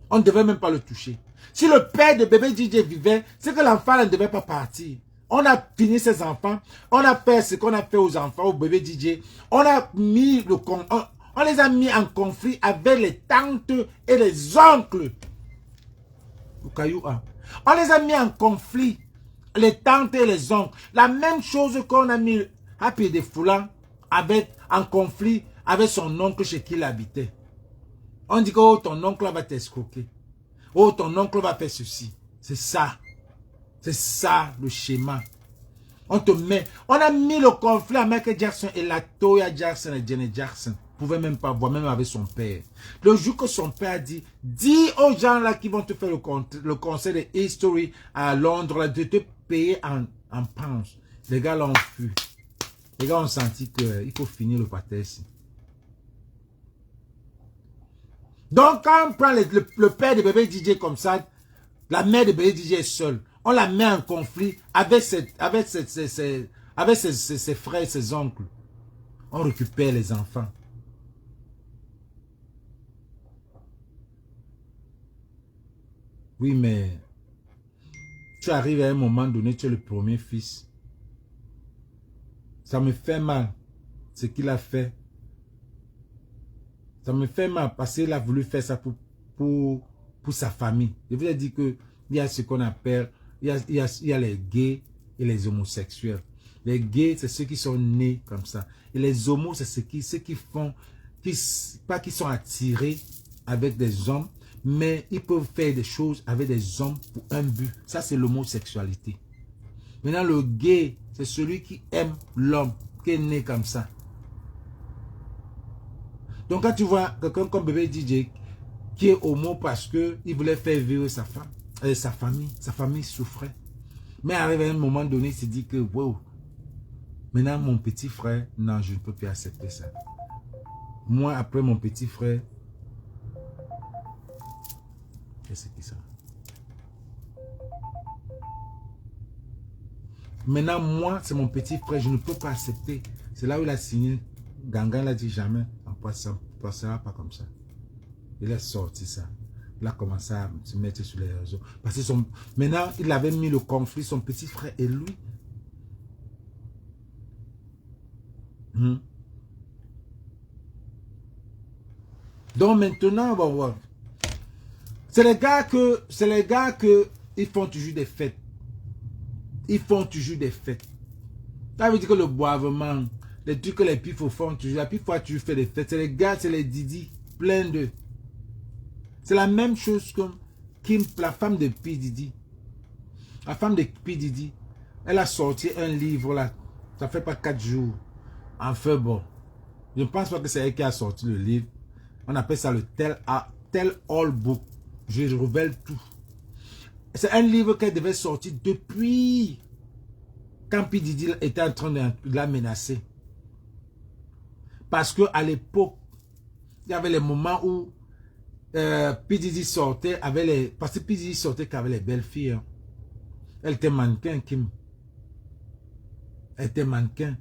On ne devait même pas le toucher. Si le père de bébé DJ vivait, c'est que l'enfant ne devait pas partir. On a fini ses enfants. On a fait ce qu'on a fait aux enfants, au bébé DJ. On les a mis en conflit avec les tantes et les oncles. On les a mis en conflit, les tantes et les oncles. La même chose qu'on a mis Happy de Foulan en conflit avec son oncle chez qui il habitait. On dit que oh, ton oncle va t'escroquer. Oh, ton oncle va faire ceci. C'est ça. C'est ça le schéma. On a mis le conflit à Michael Jackson et la Toya Jackson et Janet Jackson. Ne pouvait même pas voir, même avec son père. Le jour que son père a dit, dis aux gens là qui vont te faire le concert de History à Londres là, de te payer en pounds. Les gars l'ont fui. Les gars ont senti qu'il faut finir le pâté ici. Donc quand on prend le père de bébé DJ comme ça, la mère de bébé DJ est seule. On la met en conflit avec ses frères et ses oncles. On récupère les enfants. Oui, mais tu arrives à un moment donné, tu es le premier fils. Ça me fait mal, ce qu'il a fait. Ça me fait mal parce qu'il a voulu faire ça pour sa famille. Je vous ai dit qu'il y a ce qu'on appelle, il y a les gays et les homosexuels. Les gays, c'est ceux qui sont nés comme ça. Et les homos, c'est ceux qui font, pas qui sont attirés avec des hommes, mais ils peuvent faire des choses avec des hommes pour un but. Ça, c'est l'homosexualité. Maintenant, le gay, c'est celui qui aime l'homme, qui est né comme ça. Donc, quand tu vois quelqu'un comme bébé DJ qui est homo parce qu'il voulait faire vivre sa femme, sa famille souffrait. Mais arrivé à un moment donné, il s'est dit que, wow, maintenant mon petit frère, non, je ne peux plus accepter ça. Moi, après mon petit frère, qu'est-ce que c'est ça? Maintenant, moi, c'est mon petit frère, je ne peux pas accepter. C'est là où il a signé. Gangan l'a dit jamais, on ne passera pas comme ça. Il a sorti ça. Il a commencé à se mettre sur les réseaux. Parce que maintenant, il avait mis le conflit, son petit frère et lui. Donc maintenant, on va voir. C'est les gars ils font toujours des fêtes. Ils font toujours des fêtes. Ça veut dire que le boivement, les trucs que les pifos font toujours, la pifo a toujours fait des fêtes. C'est les gars, c'est les Didi, plein d'eux. C'est la même chose comme Kim, la femme de P. Didi. La femme de P. Didi, elle a sorti un livre là, ça fait pas 4 jours. Enfin bon, je ne pense pas que c'est elle qui a sorti le livre. On appelle ça le Tell All Book. Je révèle tout. C'est un livre qu'elle devait sortir depuis quand P. Didi était en train de la menacer. Parce qu'à l'époque, il y avait les moments où P. Didi sortait avec les... Parce que P. Didi sortait qu'avec les belles filles. Hein. Elle était mannequin, Kim. Elle était mannequin.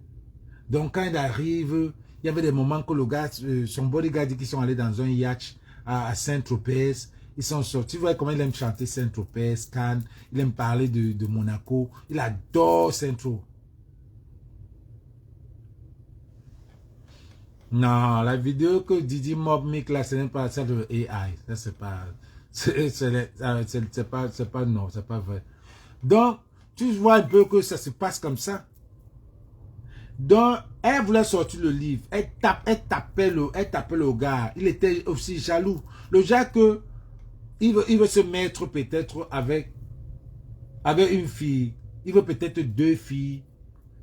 Donc quand il arrive, il y avait des moments que le gars, son bodyguard dit qu'ils sont allés dans un yacht à Saint-Tropez. Ils sont sortis. Vous voyez comment il aime chanter Saint-Tropez, Cannes. Il aime parler de Monaco. Il adore Saint-Tropez. Non, la vidéo que Didi Mob Mic là, ce n'est pas ça de AI. Ça, c'est pas... C'est pas... Non, c'est pas vrai. Donc, tu vois un peu que ça se passe comme ça. Donc, elle voulait sortir le livre. Elle tapait le gars. Il était aussi jaloux. Le gars que il veut se mettre peut-être avec une fille. Il veut peut-être 2 filles.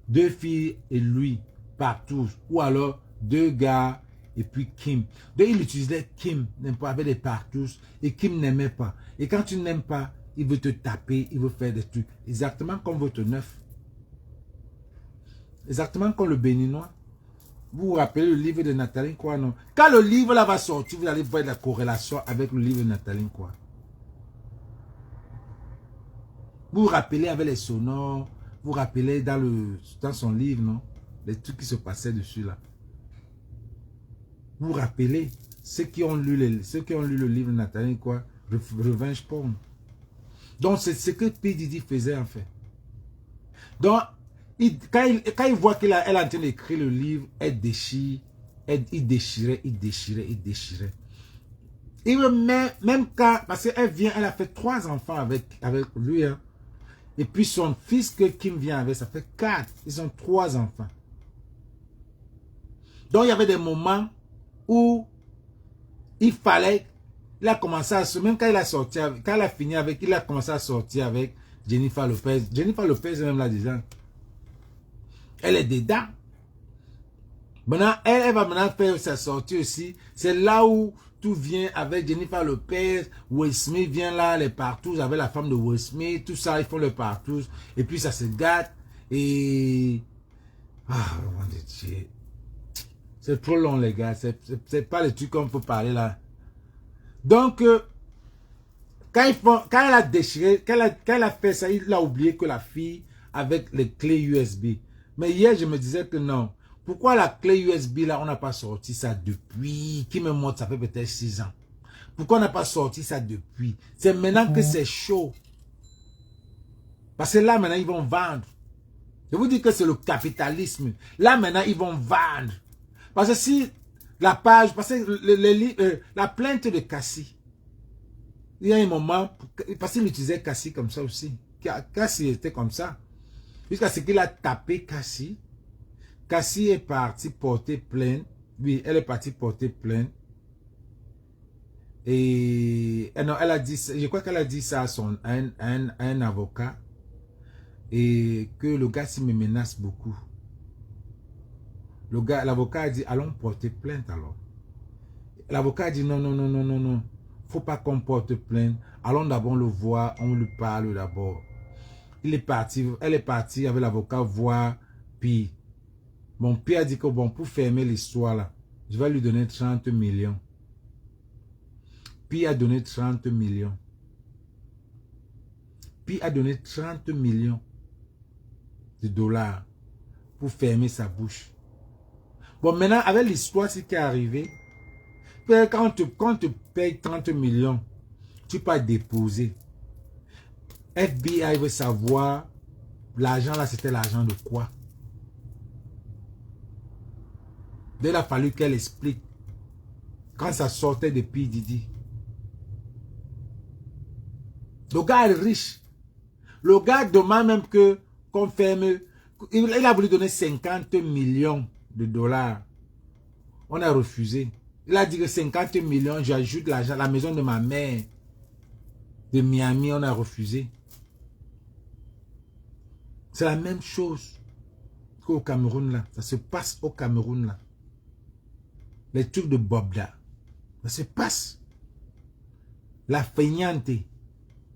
2 filles et lui, partout. Ou alors 2 gars et puis Kim. Donc, il utilisait Kim avec des partous. Et Kim n'aimait pas. Et quand tu n'aimes pas, il veut te taper. Il veut faire des trucs. Exactement comme votre neuf. Exactement comme le béninois. Vous vous rappelez le livre de Nathalie quoi, non? Quand le livre là va sortir, vous allez voir la corrélation avec le livre de Nathalie quoi. Vous vous rappelez avec les sonores, vous vous rappelez dans son livre, non? Les trucs qui se passaient dessus là. Vous vous rappelez ceux qui ont lu le livre de Nathalie quoi, Revenge Porn. Donc c'est ce que P. Didi faisait en fait. Donc quand il voit qu'elle est en train d'écrire le livre, elle déchire, il déchirait. Et même quand, parce qu'elle vient, elle a fait 3 enfants avec lui. Hein. Et puis son fils que Kim vient avec, ça fait 4. Ils ont 3 enfants. Donc il y avait des moments où il fallait, il a commencé à, même quand il a sorti, quand il a fini avec, il a commencé à sortir avec Jennifer Lopez. Jennifer Lopez même là disant, elle est dedans. Maintenant, elle va maintenant faire sa sortie aussi. C'est là où tout vient avec Jennifer Lopez. Will Smith vient là, les partous, avec la femme de Will Smith. Tout ça, ils font les partous. Et puis ça se gâte. Et... Ah, mon Dieu. C'est trop long, les gars. C'est pas les trucs qu'on peut parler là. Donc, quand elle a déchiré, quand elle a fait ça, il a oublié que la fille avec les clés USB. Mais hier, je me disais que non. Pourquoi la clé USB là, on n'a pas sorti ça depuis? Qui me montre, ça fait peut-être 6 ans. Pourquoi on n'a pas sorti ça depuis? C'est maintenant que c'est chaud. Parce que là, maintenant, ils vont vendre. Je vous dis que c'est le capitalisme. Là, maintenant, ils vont vendre. Parce que si la page, parce que la plainte de Cassie, il y a un moment, parce qu'il utilisait Cassie comme ça aussi. Cassie était comme ça. Jusqu'à ce qu'il a tapé Cassie. Cassie est partie porter plainte. Oui, elle est partie porter plainte. Et non, elle a dit, je crois qu'elle a dit ça à un avocat. Et que le gars s'y me menace beaucoup. L'avocat a dit, allons porter plainte alors. L'avocat a dit, non. Faut pas qu'on porte plainte. Allons d'abord le voir, on lui parle d'abord. Elle est partie avec l'avocat voir Pi. Mon Pi a dit que bon, pour fermer l'histoire là, je vais lui donner 30 millions. Pi a donné 30 millions. Pi a donné 30 millions de dollars pour fermer sa bouche. Bon, maintenant, avec l'histoire, ce qui est arrivé, quand on te paye 30 millions, tu peux déposer. FBI veut savoir, l'argent là, c'était l'argent de quoi? Donc, il a fallu qu'elle explique quand ça sortait de P. Didi. Le gars est riche. Le gars demande même que qu'on ferme. Il a voulu donner 50 millions de dollars. On a refusé. Il a dit que 50 millions, j'ajoute l'argent, la maison de ma mère de Miami, on a refusé. C'est la même chose qu'au Cameroun là. Ça se passe au Cameroun là. Les trucs de Bobda. Ça se passe. La feignante.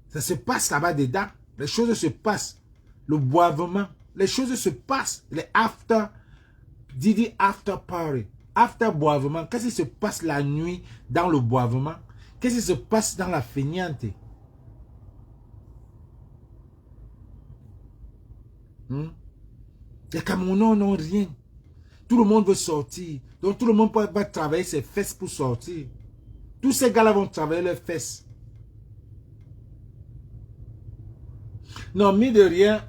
Ça se passe là-bas dedans. Les choses se passent. Le boivement. Les choses se passent. Les after. Didi after party. After boivement. Qu'est-ce qui se passe la nuit dans le boivement? Qu'est-ce qui se passe dans la feignante? Les Camerounais n'ont rien. Tout le monde veut sortir. Donc tout le monde va travailler ses fesses pour sortir. Tous ces gars-là vont travailler leurs fesses. Non, mis de rien,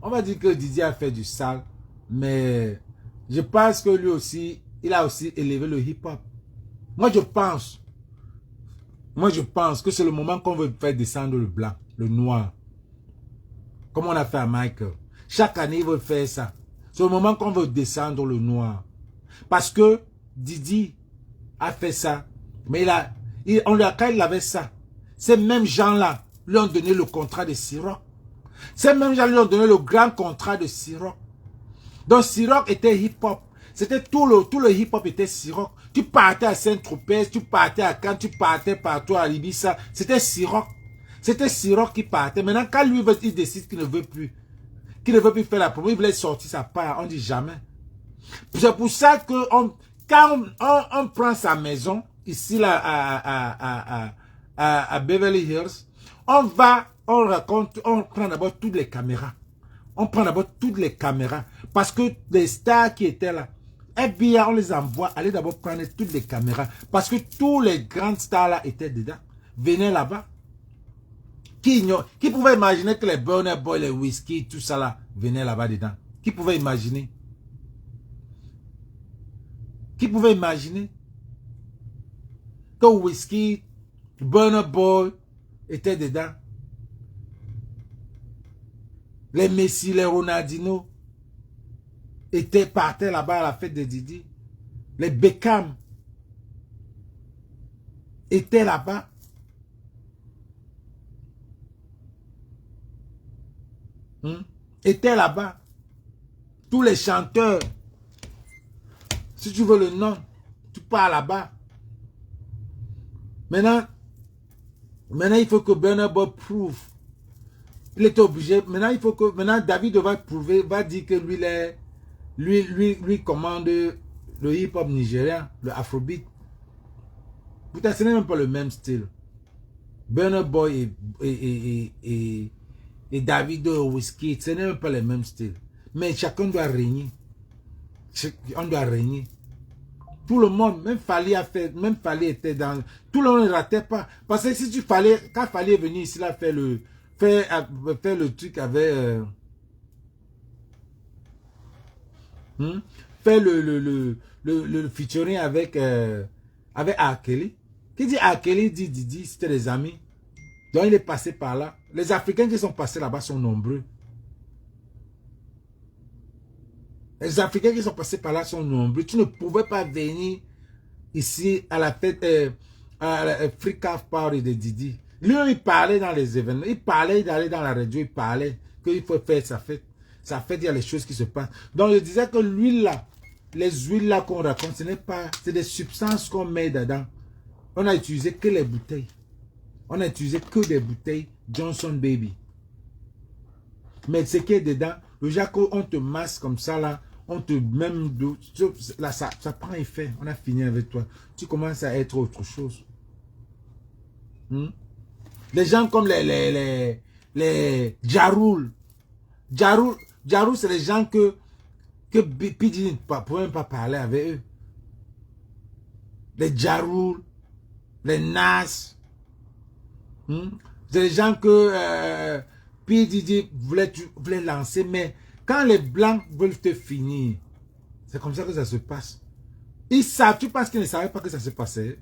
on va dire que Didier a fait du sale. Mais je pense que lui aussi, il a aussi élevé le hip-hop. Moi je pense que c'est le moment qu'on veut faire descendre le blanc, le noir. Comme on a fait à Michael. Chaque année, il veut faire ça. C'est le moment qu'on veut descendre le noir. Parce que Didi a fait ça. Mais quand il avait ça, ces mêmes gens-là lui ont donné le contrat de Ciroc. Ces mêmes gens lui ont donné le grand contrat de Ciroc. Donc Ciroc était hip-hop. C'était tout le hip-hop était Ciroc. Tu partais à Saint-Tropez, tu partais à Cannes, tu partais partout à Ibissa. C'était Ciroc. C'était Ciroc qui partait. Maintenant, quand lui il décide qu'il ne veut plus, faire la promo, il voulait sortir sa part, on dit jamais. C'est pour ça que quand on prend sa maison, ici là, à Beverly Hills, on prend d'abord toutes les caméras. On prend d'abord toutes les caméras. Parce que les stars qui étaient là, FBI, on les envoie aller d'abord prendre toutes les caméras. Parce que tous les grandes stars là étaient dedans. Venaient là-bas. Qui pouvait imaginer que les Burna Boy, les Whisky, tout ça là, venaient là-bas dedans? Qui pouvait imaginer? Qui pouvait imaginer que Whisky, Burna Boy étaient dedans? Les Messi, les Ronaldinho partaient là-bas à la fête de Didi. Les Beckham étaient là-bas. Étaient là-bas. Tous les chanteurs. Si tu veux le nom, tu pars là-bas. Maintenant, il faut que Burna Boy prouve. Il était obligé. Maintenant, David va prouver, va dire que lui commande le hip-hop nigérien, le afrobeat. Putain, ce n'est même pas le même style. Burna Boy et David Whisky, ce n'est même pas le même style. Mais chacun doit régner. On doit régner. Tout le monde, même Fali était dans... Tout le monde ne ratait pas. Parce que si quand Fali est venu ici, là, faire le truc avec... faire le featuring avec R. Kelly. Qui dit R. Kelly, dit Didi, c'était des amis. Donc il est passé par là. Les Africains qui sont passés là-bas sont nombreux. Les Africains qui sont passés par là sont nombreux. Tu ne pouvais pas venir ici à la fête, à la Free Calf Party de Didi. Lui, il parlait dans les événements. Il parlait d'aller dans la radio. Il parlait qu'il faut faire sa fête. Sa fête, il y a les choses qui se passent. Donc, je disais que l'huile là, les huiles là qu'on raconte, ce n'est pas, c'est des substances qu'on met dedans. On a utilisé que les bouteilles. On a utilisé que des bouteilles Johnson Baby. Mais ce qui est dedans, le jaco, on te masse comme ça là. On te même là, ça prend effet. On a fini avec toi. Tu commences à être autre chose. Les gens comme les Jaroul. Jaroul, c'est les gens que Pidgey ne pouvait même pas parler avec eux. Les Jaroul, les Nas. C'est les gens que Pidgey voulait lancer, mais quand les Blancs veulent te finir, c'est comme ça que ça se passe. Ils savent, tu penses qu'ils ne savaient pas que ça se passait?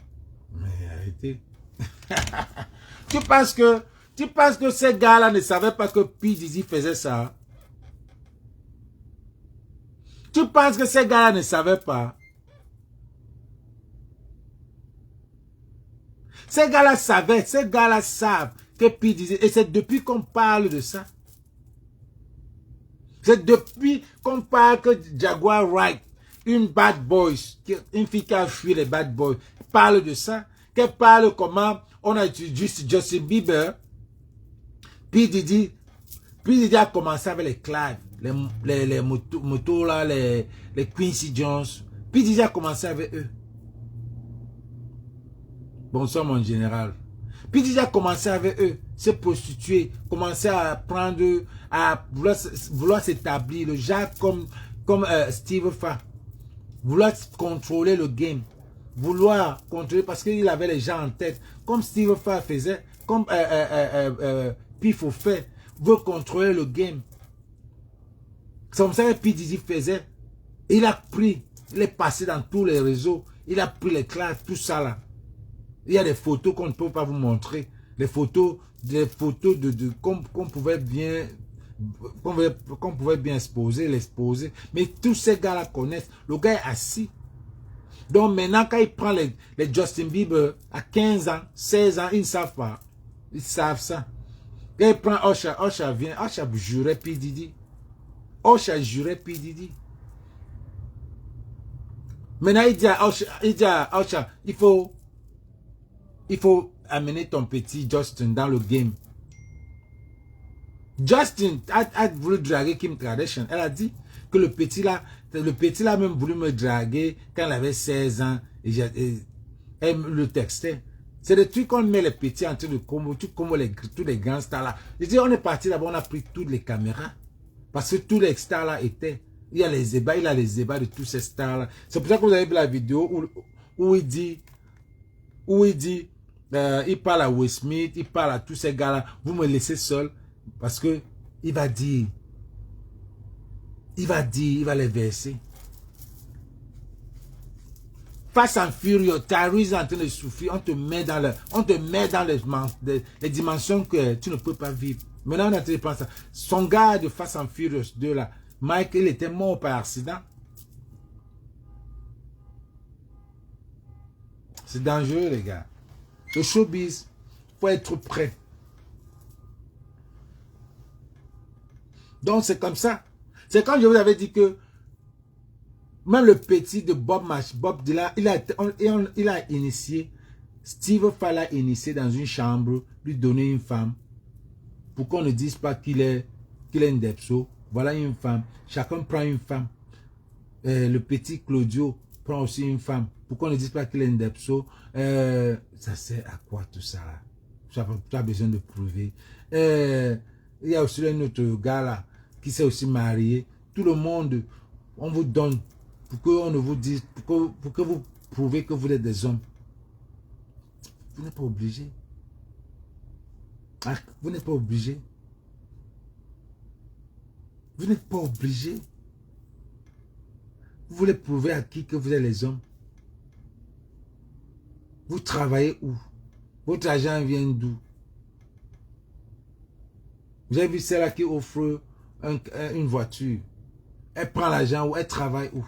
Mais arrêtez. Tu penses que Tu penses que ces gars-là ne savaient pas que P. Diddy faisait ça? Tu penses que ces gars-là ne savaient pas? Ces gars-là savaient, ces gars-là savent que P. Diddy, et c'est depuis qu'on parle de ça. C'est depuis qu'on parle que Jaguar Wright, une bad boy, une fille qui a fui les bad boys, parle de ça, qu'elle parle comment on a utilisé Justin Bieber. P. Diddy a commencé avec les Clive, les motos là, les Quincy Jones. P. Diddy a commencé avec eux. Bonsoir mon général. P. Diddy a commencé avec eux, se prostituer, commencer à prendre, à vouloir s'établir, le genre comme Steve Fa. Vouloir contrôler le game. Vouloir contrôler parce qu'il avait les gens en tête. Comme Steve Fa faisait, comme Pifo fait, veut contrôler le game. C'est comme ça que P. Diddy faisait. Il a pris, il est passé dans tous les réseaux, il a pris les classes, tout ça là. Il y a des photos qu'on ne peut pas vous montrer. Les photos de qu'on pouvait bien l'exposer. Mais tous ces gars-là connaissent. Le gars est assis. Donc maintenant, quand il prend les Justin Bieber à 15 ans, 16 ans, ils ne savent pas. Ils savent ça. Quand il prend Usher vient. Usher jurait P. Diddy. Usher jurait P. Diddy. Maintenant, il dit à Usher, il faut amener ton petit Justin dans le game. Justin a voulu draguer Kim Kardashian. Elle a dit que le petit là a même voulu me draguer quand elle avait 16 ans. Et elle le textait. C'est des trucs qu'on met les petits en train de combo, tous les grands stars là. Je dis, on est parti là-bas, on a pris toutes les caméras. Parce que tous les stars là étaient. Il a les ébats de tous ces stars là. C'est pour ça que vous avez vu la vidéo où il dit, il parle à Will Smith, il parle à tous ces gars-là. Vous me laissez seul parce que il va les verser. Fast and Furious, Tyrese est en train de souffrir, on te met dans les dimensions que tu ne peux pas vivre. Maintenant, on est en train de penser ça. Son gars de Fast and Furious 2 là, Mike, il était mort par accident. C'est dangereux, les gars. Le showbiz, il faut être prêt. Donc, c'est comme ça. C'est quand je vous avais dit que même le petit de Bob Dylan, il a initié, Steve Fall a initié dans une chambre, lui donner une femme, pour qu'on ne dise pas qu'il est un depso. Voilà une femme. Chacun prend une femme. Le petit Claudio prend aussi une femme. Pour qu'on ne dise pas qu'il est un depso. Ça sert à quoi tout ça? Tu as besoin de prouver. Il y a aussi un autre gars là, qui s'est aussi marié. Tout le monde, on vous donne pour qu'on ne vous dise, pour que vous prouvez que vous êtes des hommes. Vous n'êtes pas obligé. Vous n'êtes pas obligé. Vous n'êtes pas obligé. Vous voulez prouver à qui que vous êtes les hommes. Vous travaillez où? Votre argent vient d'où? Vous avez vu celle-là qui offre une voiture. Elle prend l'argent où? Elle travaille où?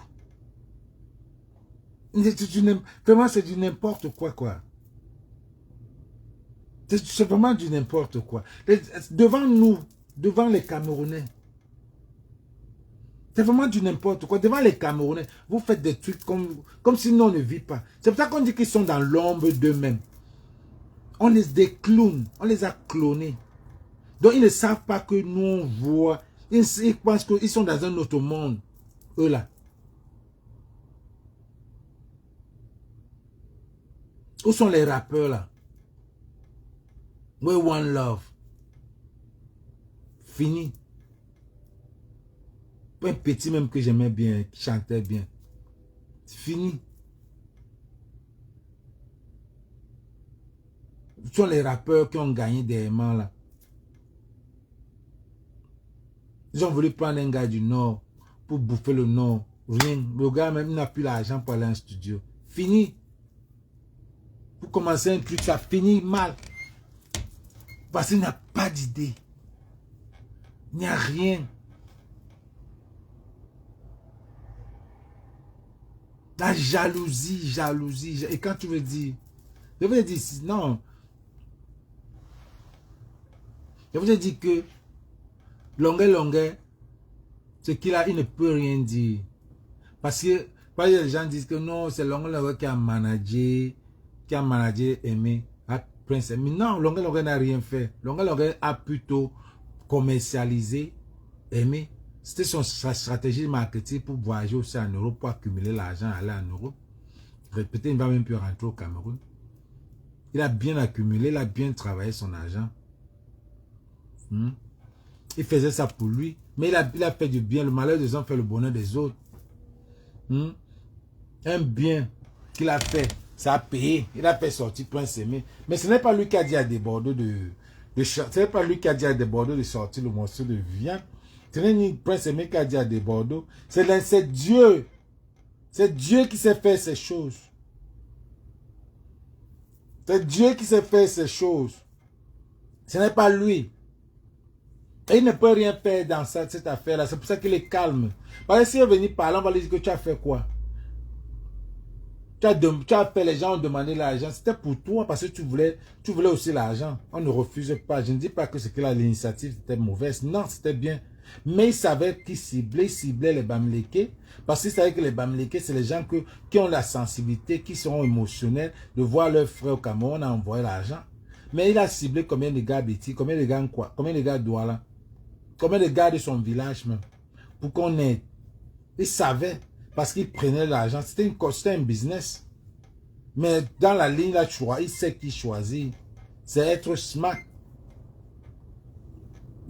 Vraiment, c'est du n'importe quoi. C'est vraiment du n'importe quoi. Devant nous, devant les Camerounais, c'est vraiment du n'importe quoi. Devant les Camerounais, vous faites des trucs comme si nous on ne vit pas. C'est pour ça qu'on dit qu'ils sont dans l'ombre d'eux-mêmes. On les décloune, on les a clonés. Donc ils ne savent pas que nous on voit. Ils pensent qu'ils sont dans un autre monde. Eux là. Où sont les rappeurs là? We One Love. Fini. Un petit même que j'aimais bien, qui chantait bien. Fini. Ce sont les rappeurs qui ont gagné des aimants là. Ils ont voulu prendre un gars du Nord pour bouffer le Nord. Rien. Le gars même n'a plus l'argent pour aller en studio. Fini. Pour commencer un truc, ça finit mal. Parce qu'il n'y a pas d'idée. Il n'y a rien. La jalousie, jalousie. Et quand tu veux dire, je vous ai dit, non. Je vous ai dit que longueur, ce qu'il a, il ne peut rien dire. Parce que les gens disent que non, c'est longueur qui a managé Aimé, Prince Aimé. Non, longueur n'a rien fait. Longueur a plutôt commercialisé Aimé. C'était sa stratégie de marketing pour voyager aussi en Europe, pour accumuler l'argent, aller en Europe. Peut-être qu'il ne va même plus rentrer au Cameroun. Il a bien accumulé, il a bien travaillé son argent. Il faisait ça pour lui. Mais il a fait du bien. Le malheur des uns fait le bonheur des autres. Un bien qu'il a fait, ça a payé. Il a fait sortir Prince Aimé. Mais ce n'est pas lui qui a dit à des Bordeaux ce n'est pas lui qui a dit à des Bordeaux de sortir le morceau de viande. Ce n'est ni Prince Aimé qui a dit à des Bordeaux. C'est Dieu. C'est Dieu qui sait faire ces choses. C'est Dieu qui sait faire ces choses. Ce n'est pas lui. Et il ne peut rien faire dans cette affaire-là. C'est pour ça qu'il est calme. Parce que s'il est venu parler, on va lui dire que tu as fait quoi? Tu as fait, les gens ont demandé l'argent. C'était pour toi parce que tu voulais aussi l'argent. On ne refuse pas. Je ne dis pas que ce qu'il a l'initiative était mauvaise. Non, c'était bien. Mais il savait qu'il ciblait les Bamileke. Parce qu'il savait que les Bamileke, c'est les gens qui ont la sensibilité, qui sont émotionnels de voir leurs frères au Cameroun envoyer l'argent. Mais il a ciblé combien de gars Betty, combien de gars quoi, combien de gars Douala, combien de gars de son village même, pour qu'on aide. Il savait, parce qu'il prenait l'argent, c'était un business. Mais dans la ligne, là, il sait qui choisit. C'est être smart.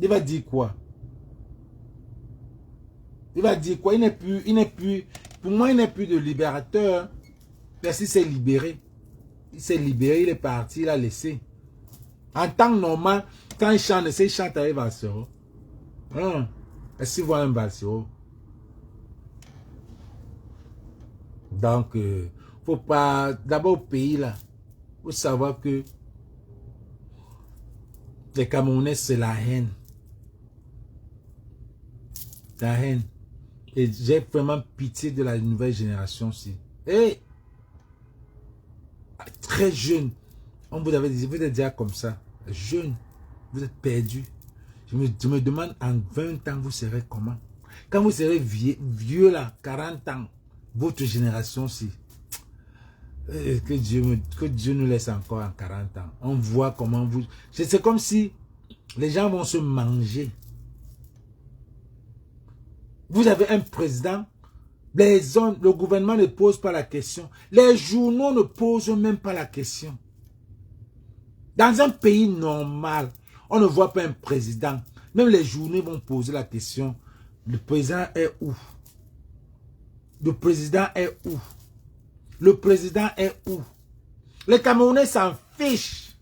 Il va dire quoi? Il va dire quoi? Il n'est plus, pour moi, il n'est plus de libérateur. Parce qu'il s'est libéré. Il s'est libéré, il est parti, il a laissé. En temps normal, quand il chante avec Valsero. Est-ce qu'il voit un Valsero? Donc, faut pas, d'abord au pays là, faut savoir que les Camerounais, c'est la haine. La haine. Et j'ai vraiment pitié de la nouvelle génération aussi. Et très jeune, on vous avait dit, vous êtes déjà comme ça, jeune, vous êtes perdu. Je me demande en 20 ans, vous serez comment? Quand vous serez vieux là, 40 ans, votre génération aussi. Que Dieu nous laisse encore en 40 ans. On voit comment vous... C'est comme si les gens vont se manger. Vous avez un président, le gouvernement ne pose pas la question. Les journaux ne posent même pas la question. Dans un pays normal, on ne voit pas un président. Même les journaux vont poser la question. Le président est où? Le président est où? Le président est où? Les Camerounais s'en fichent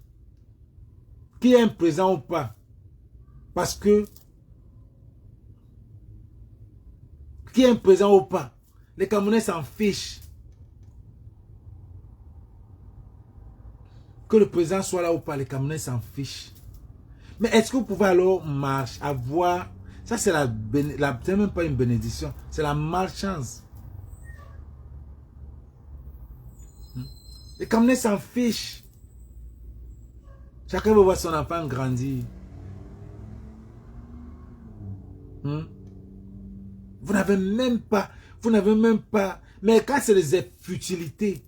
qu'il y ait un président ou pas. Parce que qu'il y ait un président ou pas, les Camerounais s'en fichent. Que le président soit là ou pas, les Camerounais s'en fichent. Mais est-ce que vous pouvez alors avoir... Ça, c'est c'est même pas une bénédiction. C'est la malchance. Les Camerounais s'en fichent. Chacun veut voir son enfant grandir. Vous n'avez même pas... Mais quand c'est des futilités,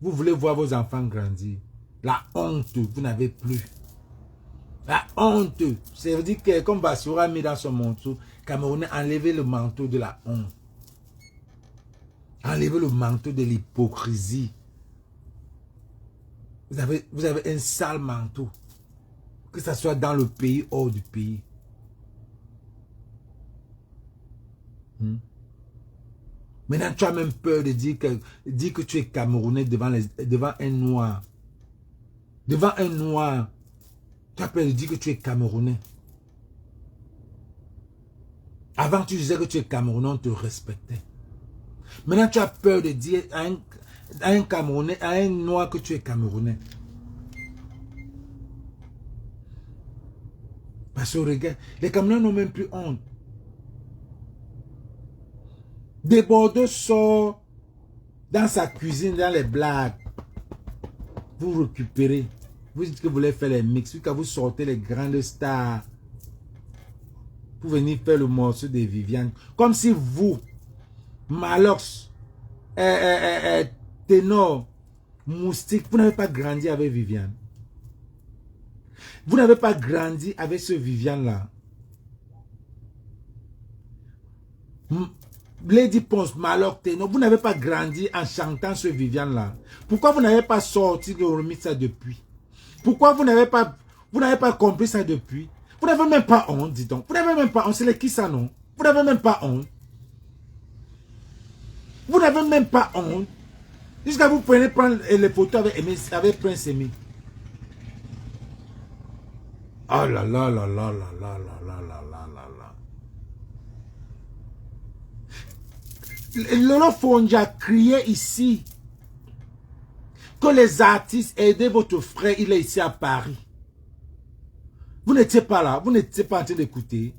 vous voulez voir vos enfants grandir. La honte, vous n'avez plus. La honte. Ça veut dire que, comme Bassirou a mis dans son manteau, Camerounais, enlevez le manteau de la honte. Enlevez le manteau de l'hypocrisie. Vous avez un sale manteau. Que ce soit dans le pays, hors du pays. Maintenant, tu as même peur de dire que tu es Camerounais devant un Noir. Devant un Noir. Tu as peur de dire que tu es Camerounais. Avant, tu disais que tu es Camerounais, on te respectait. Maintenant, tu as peur de dire à un Camerounais, à un Noir que tu es Camerounais. Parce que regarde, les Camerounais n'ont même plus honte. Des Bordeaux sort dans sa cuisine, dans les blagues. Vous récupérez. Vous dites que vous voulez faire les mix. Quand vous sortez les grandes stars. Pour venir faire le morceau de Viviane. Comme si vous, Malox, Ténor, Moustique, vous n'avez pas grandi avec Viviane. Vous n'avez pas grandi avec ce Viviane-là. Lady Ponce, Malox, Ténor, vous n'avez pas grandi en chantant ce Viviane-là. Pourquoi vous n'avez pas sorti le remix ça depuis? Pourquoi vous n'avez pas compris ça depuis? Vous n'avez même pas honte, dis donc. Vous n'avez même pas honte. C'est qui ça, non? Vous n'avez même pas honte. Vous n'avez même pas honte. Jusqu'à vous prenez prendre les photos avec Prince Amy. Oh là là là là là là là là là là là là. Lolo Fonja a crié ici que les artistes aidez votre frère, il est ici à Paris. Vous n'étiez pas là, vous n'étiez pas en train d'écouter.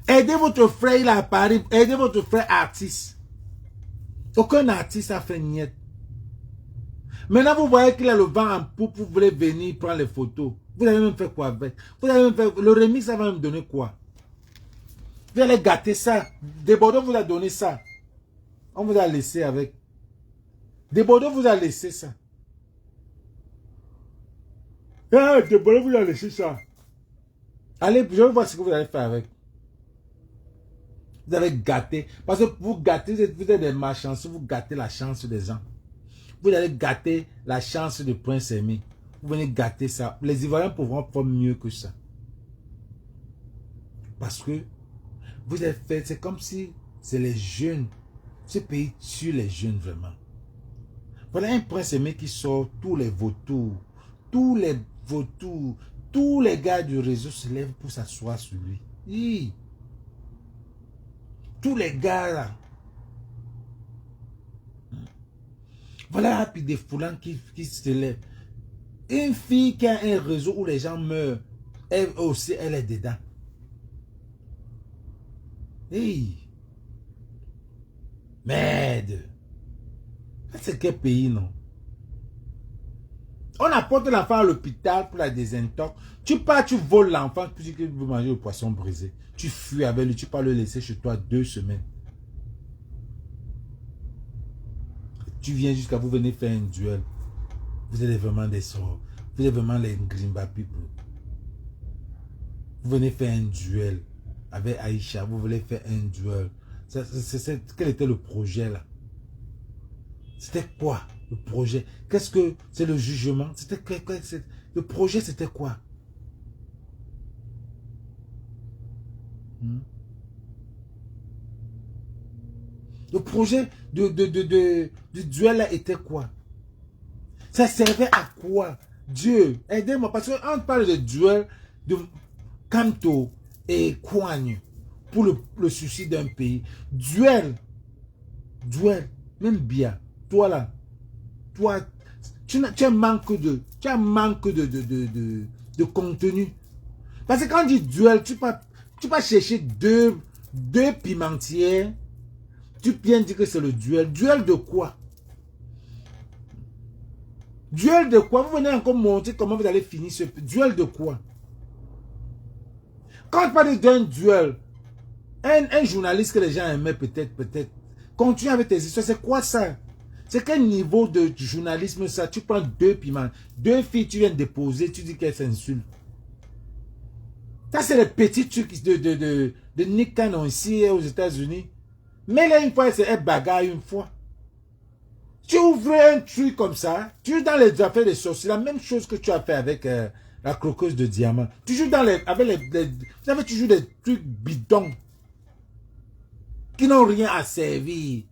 Aidez votre frère, il est à Paris. Aidez votre frère artiste. Aucun artiste a fait niet. Maintenant, vous voyez qu'il a le vent en poupe, vous voulez venir prendre les photos. Vous avez même fait quoi avec? Vous avez même fait, le remix, ça va me donner quoi? Vous allez gâter ça. Des Bordeaux vous a donné ça. On vous a laissé avec. Des Bordeaux vous a laissé ça. Ah, Des Bordeaux vous a laissé ça. Allez, je vais voir ce que vous allez faire avec. Vous allez gâter. Parce que vous gâtez, vous êtes des malchanceux, vous gâtez la chance des gens. Vous allez gâter la chance de Prince Aimé. Vous venez gâter ça. Les Ivoiriens pourront faire mieux que ça. Parce que vous avez fait, c'est comme si c'est les jeunes. Ce pays tue les jeunes vraiment. Voilà un Prince Aimé qui sort tous les vautours. Tous les vautours. Tous les gars du réseau se lèvent pour s'asseoir sur lui. Oui. Tous les gars là. Voilà Happy des Foulans qui se lève. Une fille qui a un réseau où les gens meurent, elle aussi, elle est dedans. Hey. Merde. C'est quel pays, non? On apporte l'enfant à l'hôpital pour la désintox. Tu pars, tu voles l'enfant, tu dis que tu veux manger le poisson brisé. Tu fuis avec lui, tu pars le laisser chez toi 2 semaines. Tu viens jusqu'à vous venir faire un duel. Vous êtes vraiment des sorts. Vous êtes vraiment les Grimba people. Vous venez faire un duel avec Aïcha. Vous voulez faire un duel. Quel était le projet là? C'était quoi le projet? Qu'est-ce que c'est le jugement? C'était quoi? Le projet c'était quoi? Le projet du duel là était quoi? Ça servait à quoi? Dieu, aidez-moi. Parce qu'on parle de duel de Kanto et Kouagne pour le souci d'un pays. Duel, même bien. Toi là, toi, tu as un manque de contenu. Parce que quand on dit duel, tu peux chercher deux pimentières. Tu viens dire que c'est le duel. Duel de quoi? Duel de quoi? Vous venez encore montrer comment vous allez finir ce duel de quoi? Quand on parle d'un duel, un journaliste que les gens aimaient peut-être, continue avec tes histoires. C'est quoi ça? C'est quel niveau de journalisme ça? Tu prends 2 piments, 2 filles, tu viens déposer, tu dis qu'elles s'insultent. Ça, c'est les petits trucs de Nick Cannon ici aux États-Unis. Mais là, une fois, c'est un bagarre une fois. Tu ouvres un truc comme ça, tu joues dans les affaires des sorciers, la même chose que tu as fait avec la croqueuse de diamant. Tu joues dans vous avez toujours des trucs bidons qui n'ont rien à servir.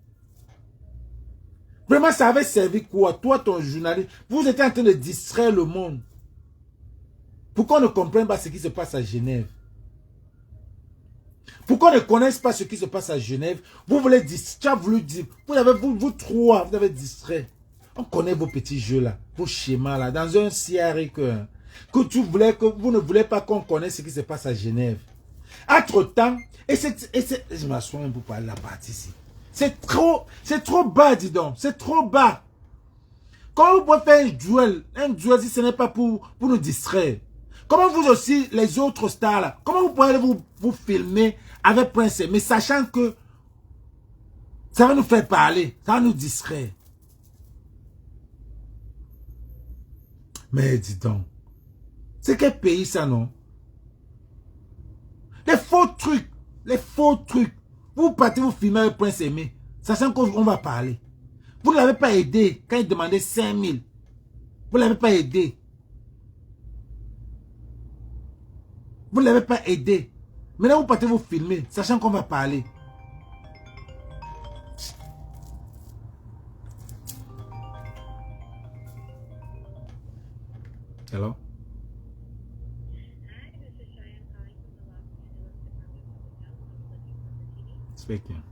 Vraiment, ça avait servi quoi? Toi, ton journaliste, vous étiez en train de distraire le monde. Pourquoi on ne comprenne pas ce qui se passe à Genève? Pourquoi on ne connaisse pas ce qui se passe à Genève? Vous voulez distraire, tu as voulu dire, vous trois, vous avez distrait. On connaît vos petits jeux là, vos schémas là, dans un CRI que que vous ne voulez pas qu'on connaisse ce qui se passe à Genève. Entre-temps, je m'assois même pour parler de la partie ici. C'est trop bas, dis donc. C'est trop bas. Comment vous pouvez faire un duel si ce n'est pas pour nous distraire? Comment vous aussi, les autres stars là, comment vous pouvez vous filmer avec Prince, mais sachant que ça va nous faire parler, ça va nous distraire. Mais dis donc, c'est quel pays ça, non? Les faux trucs, les faux trucs. Vous partez vous filmer avec Prince Aimé, sachant qu'on va parler. Vous ne l'avez pas aidé quand il demandait 5000. Vous ne l'avez pas aidé. Vous ne l'avez pas aidé. Maintenant, vous partez vous filmer, sachant qu'on va parler. Hello? Hi, this is Cheyenne calling from the Los Angeles Department of Public Health. I was looking for the TV. Speaking.